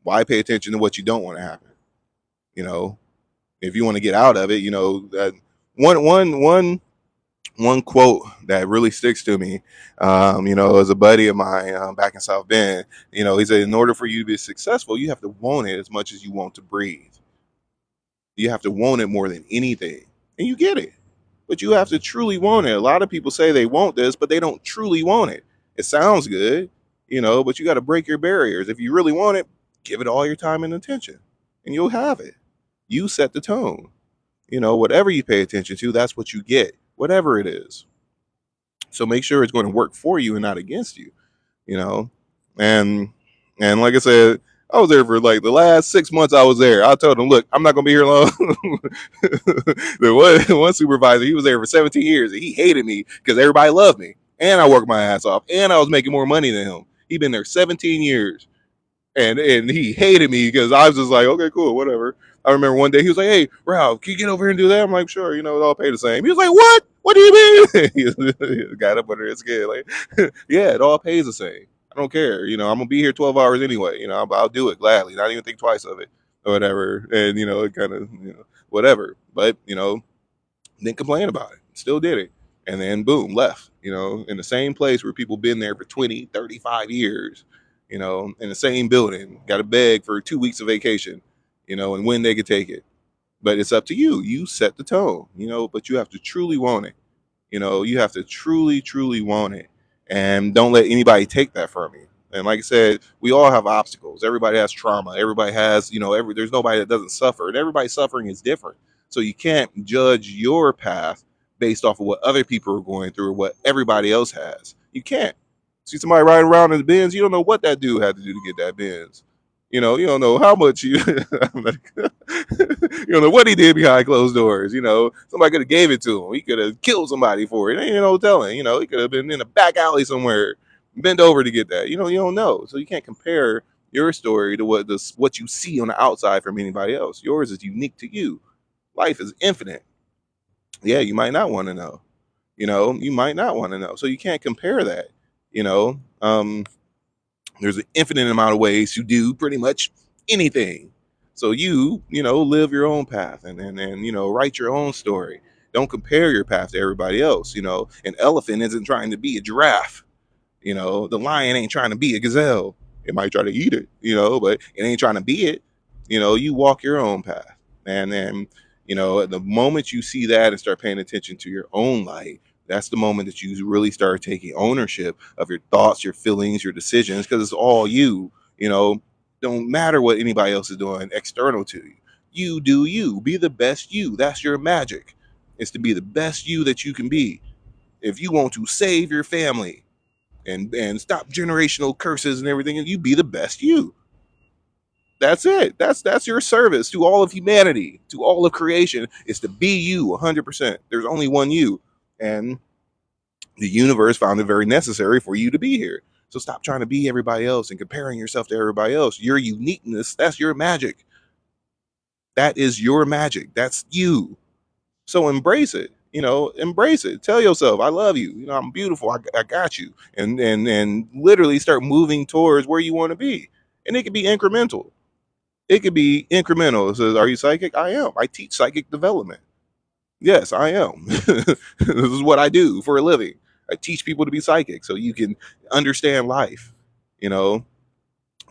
Why pay attention to what you don't want to happen? You know, if you want to get out of it, that one quote that really sticks to me. As a buddy of mine back in South Bend, he said, in order for you to be successful, you have to want it as much as you want to breathe. You have to want it more than anything, and you get it. But you have to truly want it. A lot of people say they want this, but they don't truly want it. It sounds good, but you got to break your barriers. If you really want it, give it all your time and attention, and you'll have it. You set the tone. Whatever you pay attention to, that's what you get, whatever it is. So make sure it's going to work for you and not against you, you know. And like I said, I was there for like the last 6 months I was there. I told him, look, I'm not gonna be here long. The one supervisor, he was there for 17 years and he hated me because everybody loved me. And I worked my ass off. And I was making more money than him. He'd been there 17 years. And he hated me because I was just like, okay, cool, whatever. I remember one day he was like, hey, Ralph, can you get over here and do that? I'm like, sure, it all pay the same. He was like, what? What do you mean? He got up under his skin. Like, yeah, it all pays the same. I don't care. I'm gonna be here 12 hours anyway. I'll do it gladly, not even think twice of it or whatever. And it kind of, whatever. But didn't complain about it. Still did it. And then boom, left, in the same place where people been there for 20, 35 years, in the same building, got to beg for 2 weeks of vacation, and when they could take it. But it's up to you. You set the tone, but you have to truly want it. You have to truly, truly want it. And don't let anybody take that from you. And like I said, we all have obstacles. Everybody has trauma. Everybody has, there's nobody that doesn't suffer. And everybody's suffering is different. So you can't judge your path based off of what other people are going through or what everybody else has. You can't. See somebody riding around in the Benz, you don't know what that dude had to do to get that Benz. You don't know how much you you don't know what he did behind closed doors. Somebody could have gave it to him. He could have killed somebody for it. Ain't no telling. He could have been in a back alley somewhere, bent over to get that. You don't know. So you can't compare your story to what you see on the outside from anybody else. Yours is unique to you. Life is infinite. Yeah, you might not want to know. You might not want to know. So you can't compare that. You know, there's an infinite amount of ways to do pretty much anything. So live your own path and write your own story. Don't compare your path to everybody else. An elephant isn't trying to be a giraffe. The lion ain't trying to be a gazelle. It might try to eat it, but it ain't trying to be it. You walk your own path. And then, the moment you see that and start paying attention to your own light, that's the moment that you really start taking ownership of your thoughts, your feelings, your decisions, because it's all you. Don't matter what anybody else is doing external to you. You do you. Be the best you. That's your magic. It's to be the best you that you can be. If you want to save your family, and stop generational curses and everything, and you be the best you. That's it. That's your service to all of humanity, to all of creation, is to be you 100%. There's only one you, and the universe found it very necessary for you to be here. So stop trying to be everybody else and comparing yourself to everybody else. Your uniqueness, that's your magic. That is your magic. That's you. So embrace it. Embrace it. Tell yourself, I love you. I'm beautiful. I got you. And literally start moving towards where you want to be. And it could be incremental. It could be incremental. It says, are you psychic? I am. I teach psychic development. Yes, I am. This is what I do for a living. I teach people to be psychic so you can understand life. You know,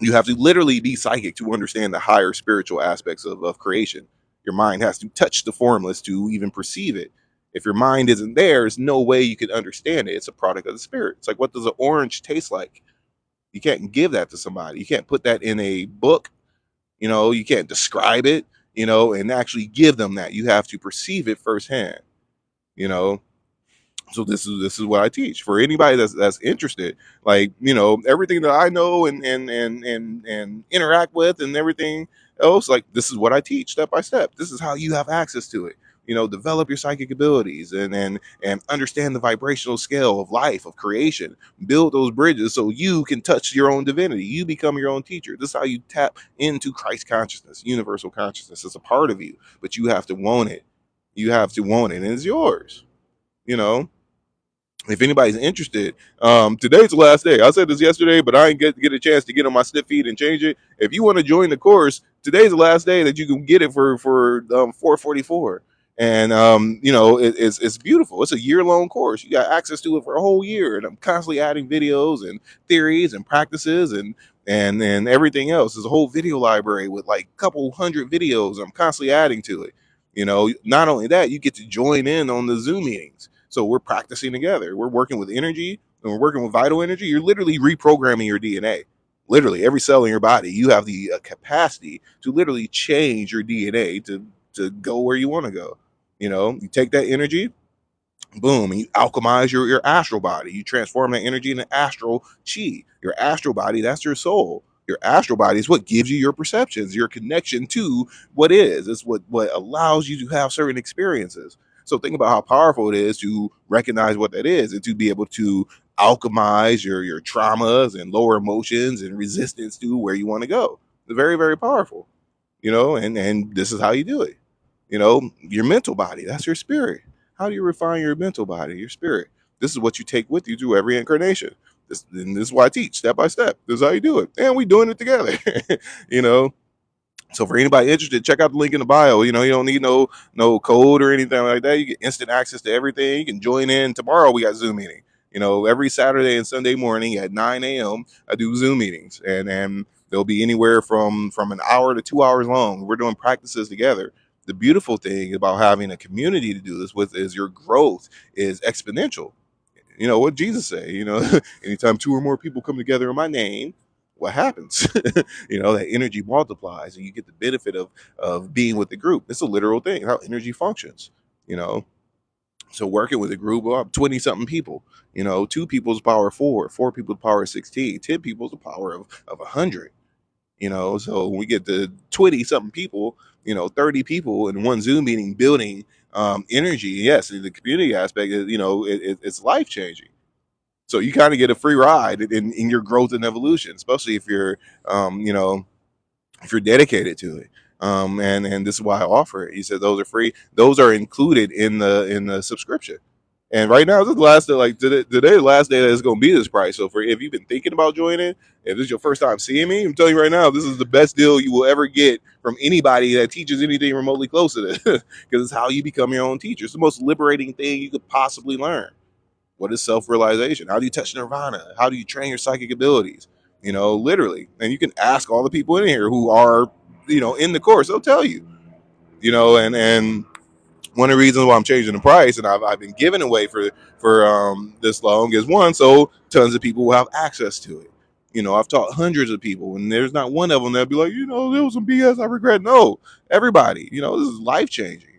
you have to literally be psychic to understand the higher spiritual aspects of creation. Your mind has to touch the formless to even perceive it. If your mind isn't there, there's no way you can understand it. It's a product of the spirit. It's like, what does an orange taste like? You can't give that to somebody. You can't put that in a book. You can't describe it, and actually give them that. You have to perceive it firsthand. You know, so this is what I teach for anybody that's interested. Like, everything that I know and interact with and everything else, like, this is what I teach step by step. This is how you have access to it. Develop your psychic abilities and understand the vibrational scale of life, of creation. Build those bridges so you can touch your own divinity. You become your own teacher. This is how you tap into Christ consciousness, universal consciousness. It's a part of you, but you have to want it. You have to want it, and it's yours. You know, if anybody's interested, today's the last day. I said this yesterday, but I didn't get a chance to get on my snip feed and change it. If you want to join the course, today's the last day that you can get it for 444. And it's beautiful. It's a year-long course. You got access to it for a whole year, and I'm constantly adding videos and theories and practices and everything else. There's a whole video library with like a couple hundred videos. I'm constantly adding to it. Not only that, you get to join in on the Zoom meetings. So we're practicing together. We're working with energy and we're working with vital energy. You're literally reprogramming your DNA. Literally, every cell in your body, you have the capacity to literally change your DNA to go where you want to go. You take that energy, boom, and you alchemize your astral body. You transform that energy into astral chi. Your astral body, that's your soul. Your astral body is what gives you your perceptions, your connection to what is. It's what allows you to have certain experiences. So think about how powerful it is to recognize what that is and to be able to alchemize your traumas and lower emotions and resistance to where you want to go. It's very, very powerful. And this is how you do it. Your mental body, that's your spirit. How do you refine your mental body, your spirit? This is what you take with you through every incarnation. And this is why I teach step by step. This is how you do it. And we doing it together. you know, so for anybody interested, check out the link in the bio. You don't need no code or anything like that. You get instant access to everything. You can join in. Tomorrow we got Zoom meeting. Every Saturday and Sunday morning at 9 a.m. I do Zoom meetings, and they'll be anywhere from an hour to 2 hours long. We're doing practices together. The beautiful thing about having a community to do this with is your growth is exponential. What Jesus say? Anytime two or more people come together in my name, what happens? That energy multiplies and you get the benefit of being with the group. It's a literal thing, how energy functions. you know So working with a group of 20 something people, two people's power of four people's power of 16, 10 people's the power of 100. So when we get to 20 something people, 30 people in one Zoom meeting building energy. Yes, the community aspect is, it's life changing. So you kind of get a free ride in your growth and evolution, especially um, you know, if you're dedicated to it. And this is why I offer it. He said those are free. Those are included in the subscription. And right now, this is the last day. Like today, the last day that it's going to be this price. So for if you've been thinking about joining, if this is your first time seeing me, I'm telling you right now, this is the best deal you will ever get from anybody that teaches anything remotely close to this. Because it's how you become your own teacher. It's the most liberating thing you could possibly learn. What is self-realization? How do you touch nirvana? How do you train your psychic abilities? Literally. And you can ask all the people in here who are, in the course. They'll tell you. And one of the reasons why I'm changing the price and I've been giving away for this long is one, so tons of people will have access to it. I've taught hundreds of people, and there's not one of them that'll be like, there was some BS I regret. No, everybody, this is life changing.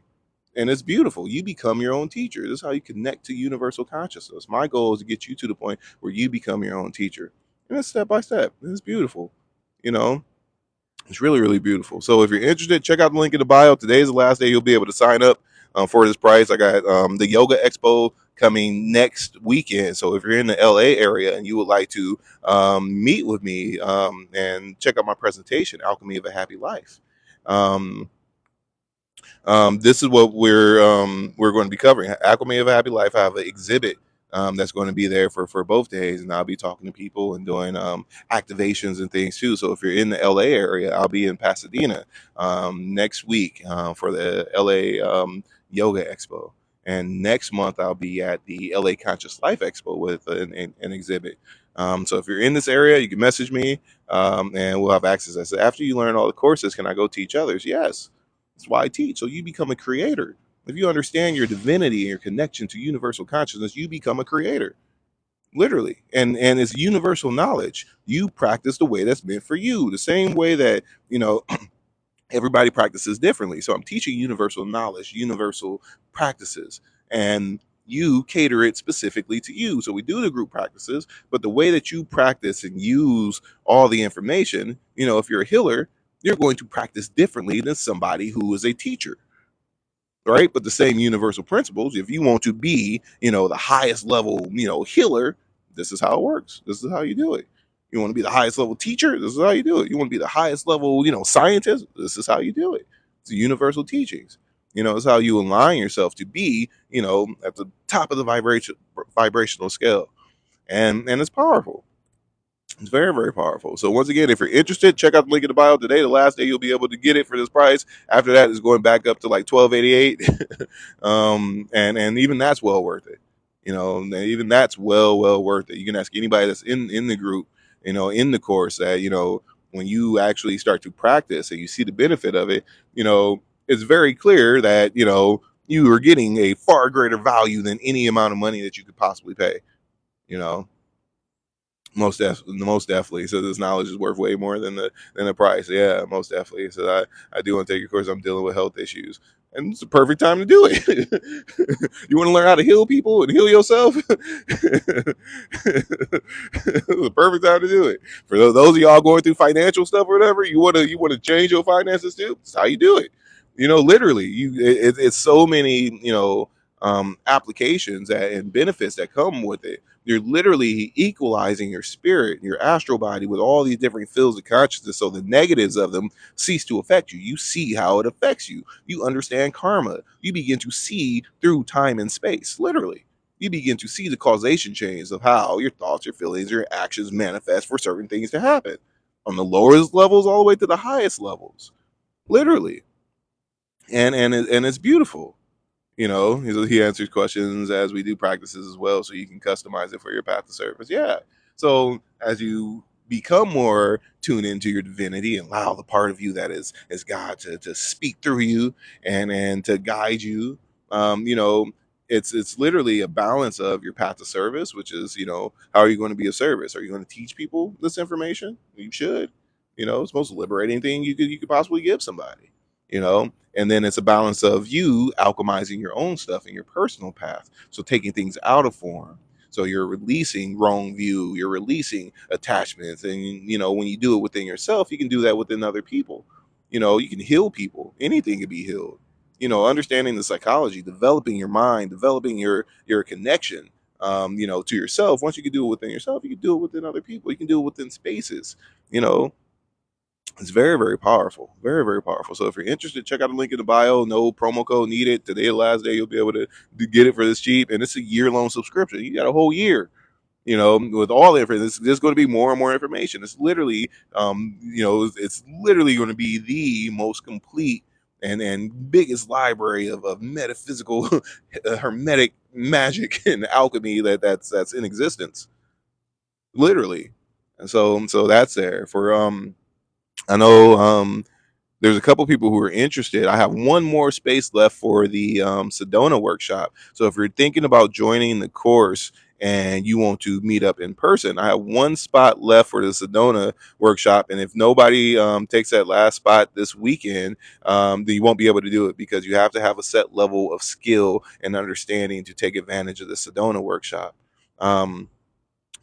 And it's beautiful. You become your own teacher. This is how you connect to universal consciousness. My goal is to get you to the point where you become your own teacher. And it's step by step. And it's beautiful. You know, it's really, really beautiful. So if you're interested, check out the link in the bio. Today's the last day you'll be able to sign up for this price. I got the Yoga Expo coming next weekend. So if you're in the LA area and you would like to meet with me and check out my presentation, Alchemy of a Happy Life. This is what we're going to be covering. Alchemy of a Happy Life. I have an exhibit that's going to be there for both days, and I'll be talking to people and doing activations and things too. So if you're in the LA area, I'll be in Pasadena next week for the LA Yoga Expo, and next month I'll be at the LA Conscious Life Expo with an exhibit. So if you're in this area, you can message me, and we'll have access. I said, after you learn all the courses, can I go teach others? Yes. That's why I teach. So you become a creator. If you understand your divinity and your connection to universal consciousness, you become a creator. Literally. And it's universal knowledge. You practice the way that's meant for you. The same way that, you know, everybody practices differently. So I'm teaching universal knowledge, universal practices, and you cater it specifically to you. So we do the group practices, but the way that you practice and use all the information, if you're a healer, you're going to practice differently than somebody who is a teacher, right? But the same universal principles. If you want to be, the highest level, healer, this is how it works. This is how you do it. You want to be the highest level teacher, this is how you do it. You want to be the highest level, scientist, this is how you do it. It's the universal teachings. It's how you align yourself to be, at the top of the vibrational scale. And it's powerful. It's very, very powerful. So once again, if you're interested, check out the link in the bio today. The last day you'll be able to get it for this price. After that, it's going back up to like $12.88, and even that's well worth it. Even that's well worth it. You can ask anybody that's in the group, in the course that when you actually start to practice and you see the benefit of it, it's very clear that you are getting a far greater value than any amount of money that you could possibly pay. You know, most definitely. So this knowledge is worth way more than the price. Yeah, most definitely. So I do want to take your course. I'm dealing with health issues, and it's the perfect time to do it. You want to learn how to heal people and heal yourself? It's the perfect time to do it. For those of y'all going through financial stuff or whatever, you want to change your finances too. That's how you do it. Literally, it's so many applications and benefits that come with it. You're literally equalizing your spirit, your astral body with all these different fields of consciousness. So the negatives of them cease to affect you. You see how it affects you. You understand karma. You begin to see through time and space, literally. You begin to see the causation chains of how your thoughts, your feelings, your actions manifest for certain things to happen on the lowest levels all the way to the highest levels, literally. And it's beautiful. He answers questions as we do practices as well, so you can customize it for your path to service. Yeah. So as you become more tuned into your divinity and allow the part of you that is God to speak through you and to guide you, it's literally a balance of your path to service, which is, how are you going to be of service? Are you going to teach people this information? You should. It's the most liberating thing you could possibly give somebody. you know. And then it's a balance of you alchemizing your own stuff in your personal path, so taking things out of form. So you're releasing wrong view, you're releasing attachments, and you know, when you do it within yourself, you can do that within other people. You know, you can heal people, anything can be healed. You know, understanding the psychology, developing your mind, developing your connection, you know, to yourself. Once you can do it within yourself, you can do it within other people, you can do it within spaces, you know. It's very, very powerful. Very, very powerful. So if you're interested, check out the link in the bio. No promo code needed. Today, the last day, you'll be able to get it for this cheap. And it's a year-long subscription. You got a whole year, you know, with all the information. There's going to be more and more information. It's literally, you know, it's literally going to be the most complete and biggest library of metaphysical hermetic magic and alchemy that's in existence, literally. And so that's there for I know there's a couple people who are interested. I have one more space left for the Sedona workshop. So if you're thinking about joining the course and you want to meet up in person, I have one spot left for the Sedona workshop. And if nobody takes that last spot this weekend, then you won't be able to do it, because you have to have a set level of skill and understanding to take advantage of the Sedona workshop. Um,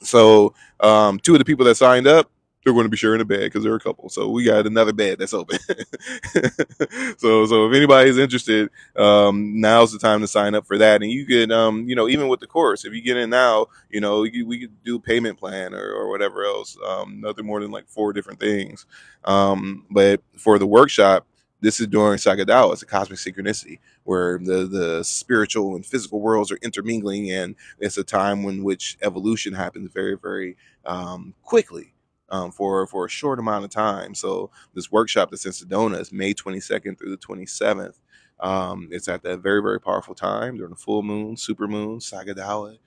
so two of the people that signed up, they're going to be sharing a bed because they're a couple. So we got another bed that's open. So if anybody's interested, now's the time to sign up for that. And you could, you know, even with the course, if you get in now, you know, we could do payment plan or whatever else. Nothing more than like 4 different things. But for the workshop, this is during Sagadawa. It's a cosmic synchronicity where the spiritual and physical worlds are intermingling, and it's a time in which evolution happens very, very quickly, for a short amount of time. So this workshop that's in Sedona is May 22nd through the 27th. It's at that very, very powerful time during the full moon, super moon, Sagadawa,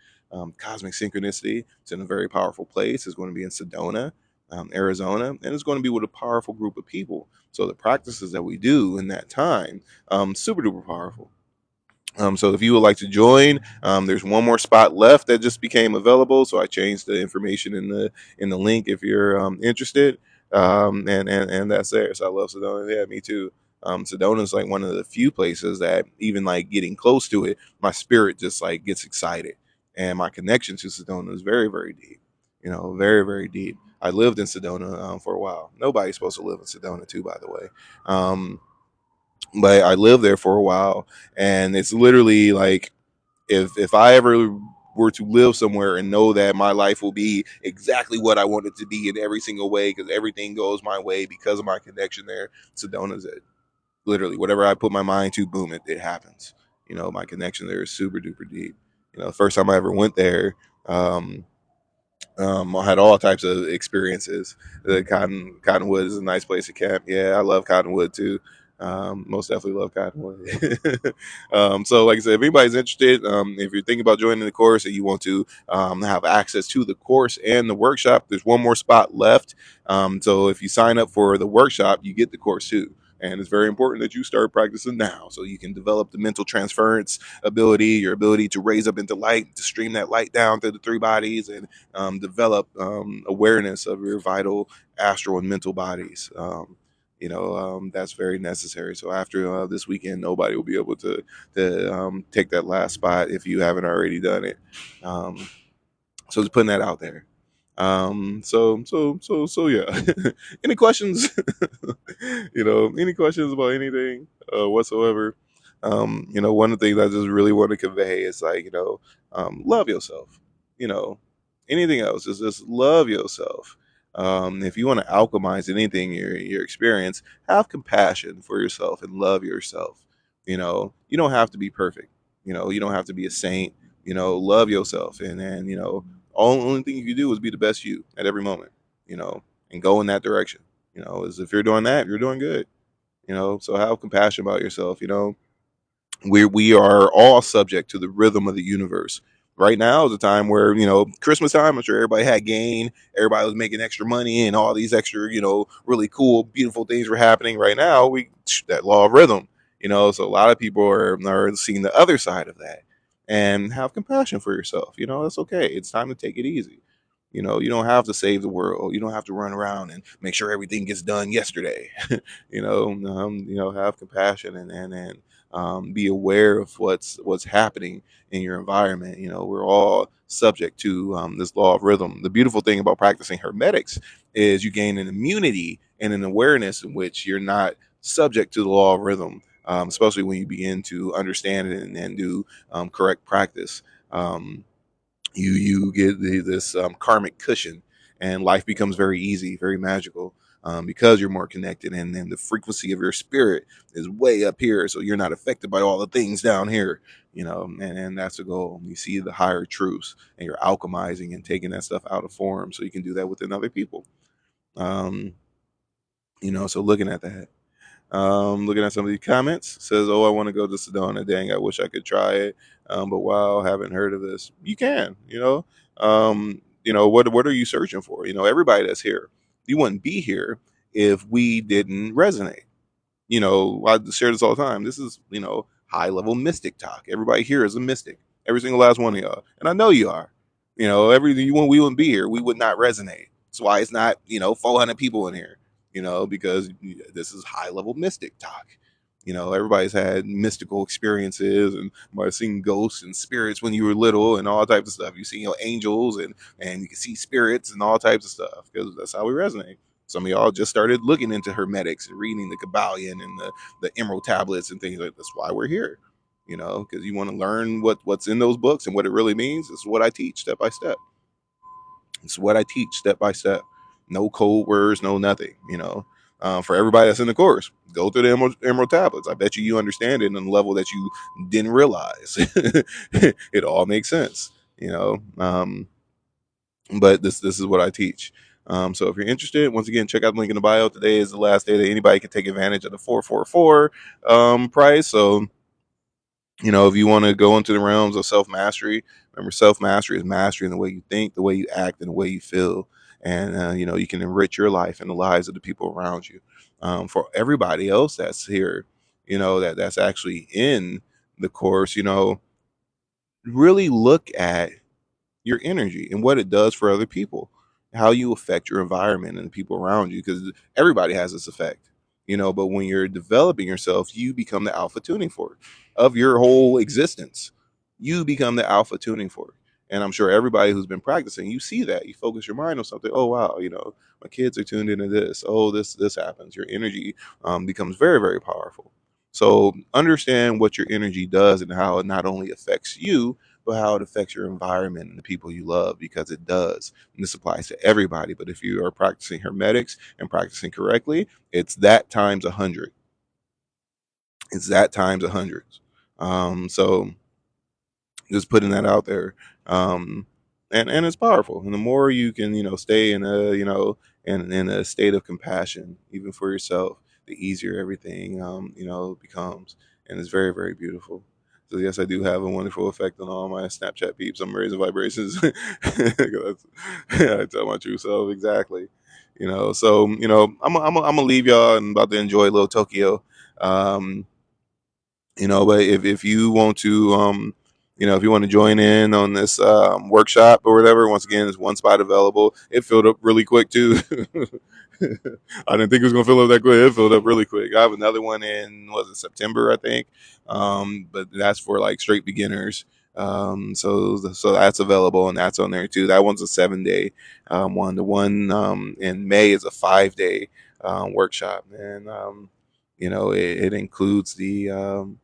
cosmic synchronicity. It's in a very powerful place. It's going to be in Sedona, Arizona, and it's going to be with a powerful group of people. So the practices that we do in that time, super duper powerful. So if you would like to join, there's one more spot left that just became available. So I changed the information in the link if you're interested. And that's there. So I love Sedona. Yeah, me too. Sedona is like one of the few places that even like getting close to it, my spirit just like gets excited, and my connection to Sedona is very, very deep. You know, very, very deep. I lived in Sedona for a while. Nobody's supposed to live in Sedona too, by the way. But I lived there for a while, and it's literally like, if I ever were to live somewhere and know that my life will be exactly what I want it to be in every single way, because everything goes my way because of my connection there, Sedona's it. Literally, whatever I put my mind to, boom, it happens. You know, my connection there is super duper deep. You know, the first time I ever went there, um, I had all types of experiences. The Cottonwood is a nice place to camp. Yeah, I love Cottonwood too. Most definitely love Cottonwood. So, like I said, if anybody's interested, if you're thinking about joining the course and you want to have access to the course and the workshop, there's one more spot left. So, if you sign up for the workshop, you get the course too. And it's very important that you start practicing now, so you can develop the mental transference ability, your ability to raise up into light, to stream that light down through the 3 bodies, and develop awareness of your vital astral and mental bodies. You know, that's very necessary. So after this weekend, nobody will be able to take that last spot if you haven't already done it. So just putting that out there. So yeah. Any questions? You know, any questions about anything whatsoever? You know, one of the things I just really want to convey is like, you know, love yourself. You know, anything else is just love yourself. If you want to alchemize anything in your experience, have compassion for yourself and love yourself. You know, you don't have to be perfect. You know, you don't have to be a saint. You know, love yourself, and you know, only thing you can do is be the best you at every moment. You know, and go in that direction. You know, as if you're doing that, you're doing good. You know, so have compassion about yourself. You know, we are all subject to the rhythm of the universe. Right now is a time where, you know, Christmas time, I'm sure everybody had gain, everybody was making extra money, and all these extra, you know, really cool, beautiful things were happening. Right now, we that law of rhythm, you know, so a lot of people are seeing the other side of that, and have compassion for yourself. You know, that's okay. It's time to take it easy. You don't have to save the world. You don't have to run around and make sure everything gets done yesterday. Have compassion and be aware of what's happening in your environment. We're all subject to this law of rhythm. The beautiful thing about practicing hermetics is you gain an immunity and an awareness in which you're not subject to the law of rhythm, especially when you begin to understand it and do correct practice. You get this karmic cushion, and life becomes very easy, very magical, because you're more connected, and then the frequency of your spirit is way up here, so you're not affected by all the things down here. And that's the goal. You see the higher truths, and you're alchemizing and taking that stuff out of form, so you can do that within other people. um, so looking at that, looking at some of these comments, says, "Oh, I want to go to Sedona. Dang, I wish I could try it. But wow, haven't heard of this. You can, what are you searching for? Everybody that's here, you wouldn't be here if we didn't resonate. I share this all the time. This is, high level mystic talk. Everybody here is a mystic. Every single last one of y'all. And I know you are. Everything we wouldn't be here. We would not resonate. That's why it's not, 400 people in here, because this is high level mystic talk. Everybody's had mystical experiences and might have seen ghosts and spirits when you were little and all types of stuff. You see, angels and you can see spirits and all types of stuff because that's how we resonate. Some of y'all just started looking into Hermetics and reading the Kabbalion and the Emerald tablets and things like that. That's why we're here, because you want to learn what's in those books and what it really means. It's what I teach step by step. It's what I teach step by step. No code words, no nothing. For everybody that's in the course, go through the Emerald tablets. I bet you understand it on a level that you didn't realize. It all makes sense. But this is what I teach. So if you're interested, once again, check out the link in the bio. Today is the last day that anybody can take advantage of the 444 price. So if you want to go into the realms of self mastery, remember, self mastery is mastering the way you think, the way you act, and the way you feel. And you can enrich your life and the lives of the people around you. For everybody else that's here, that's actually in the course, really look at your energy and what it does for other people, how you affect your environment and the people around you, because everybody has this effect. But when you're developing yourself, you become the alpha tuning fork of your whole existence. You become the alpha tuning fork. And I'm sure everybody who's been practicing, you see that. You focus your mind on something. Oh wow, my kids are tuned into this. Oh, this happens. Your energy becomes very, very powerful. So understand what your energy does and how it not only affects you, but how it affects your environment and the people you love, because it does. And this applies to everybody. But if you are practicing hermetics and practicing correctly, it's that times 100. It's that times 100. So just putting that out there. And it's powerful. And the more you can, stay in in a state of compassion, even for yourself, the easier everything, becomes. And it's very, very beautiful. So yes, I do have a wonderful effect on all my Snapchat peeps. I'm raising vibrations. I tell my true self exactly. So I'm gonna leave y'all and about to enjoy a little Tokyo. Um, but if you want to if you want to join in on this workshop or whatever, once again, there's one spot available. It filled up really quick too. I didn't think it was gonna fill up that quick. It filled up really quick. I have another one in, was it September, I think, but that's for like straight beginners. So that's available and that's on there too. That one's a 7 day one. The one in May is a 5 day workshop, and it includes the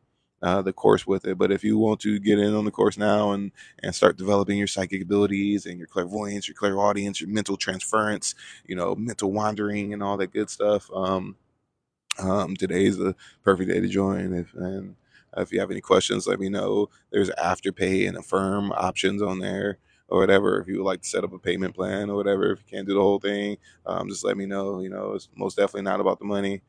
course with it. But if you want to get in on the course now and start developing your psychic abilities and your clairvoyance, your clairaudience, your mental transference, mental wandering and all that good stuff, today's the perfect day to join. If you have any questions, let me know. There's afterpay and affirm options on there or whatever. If you would like to set up a payment plan or whatever, if you can't do the whole thing, just let me know. It's most definitely not about the money.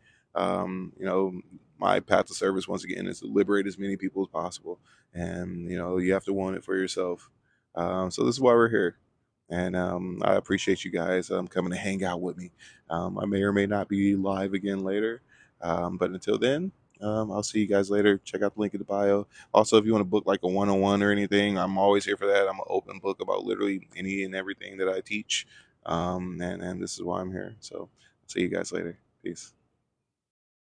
My path to service, once again, is to liberate as many people as possible. And, you have to want it for yourself. So this is why we're here. And I appreciate you guys coming to hang out with me. I may or may not be live again later. But until then, I'll see you guys later. Check out the link in the bio. Also, if you want to book like a one-on-one or anything, I'm always here for that. I'm an open book about literally any and everything that I teach. And this is why I'm here. So see you guys later. Peace.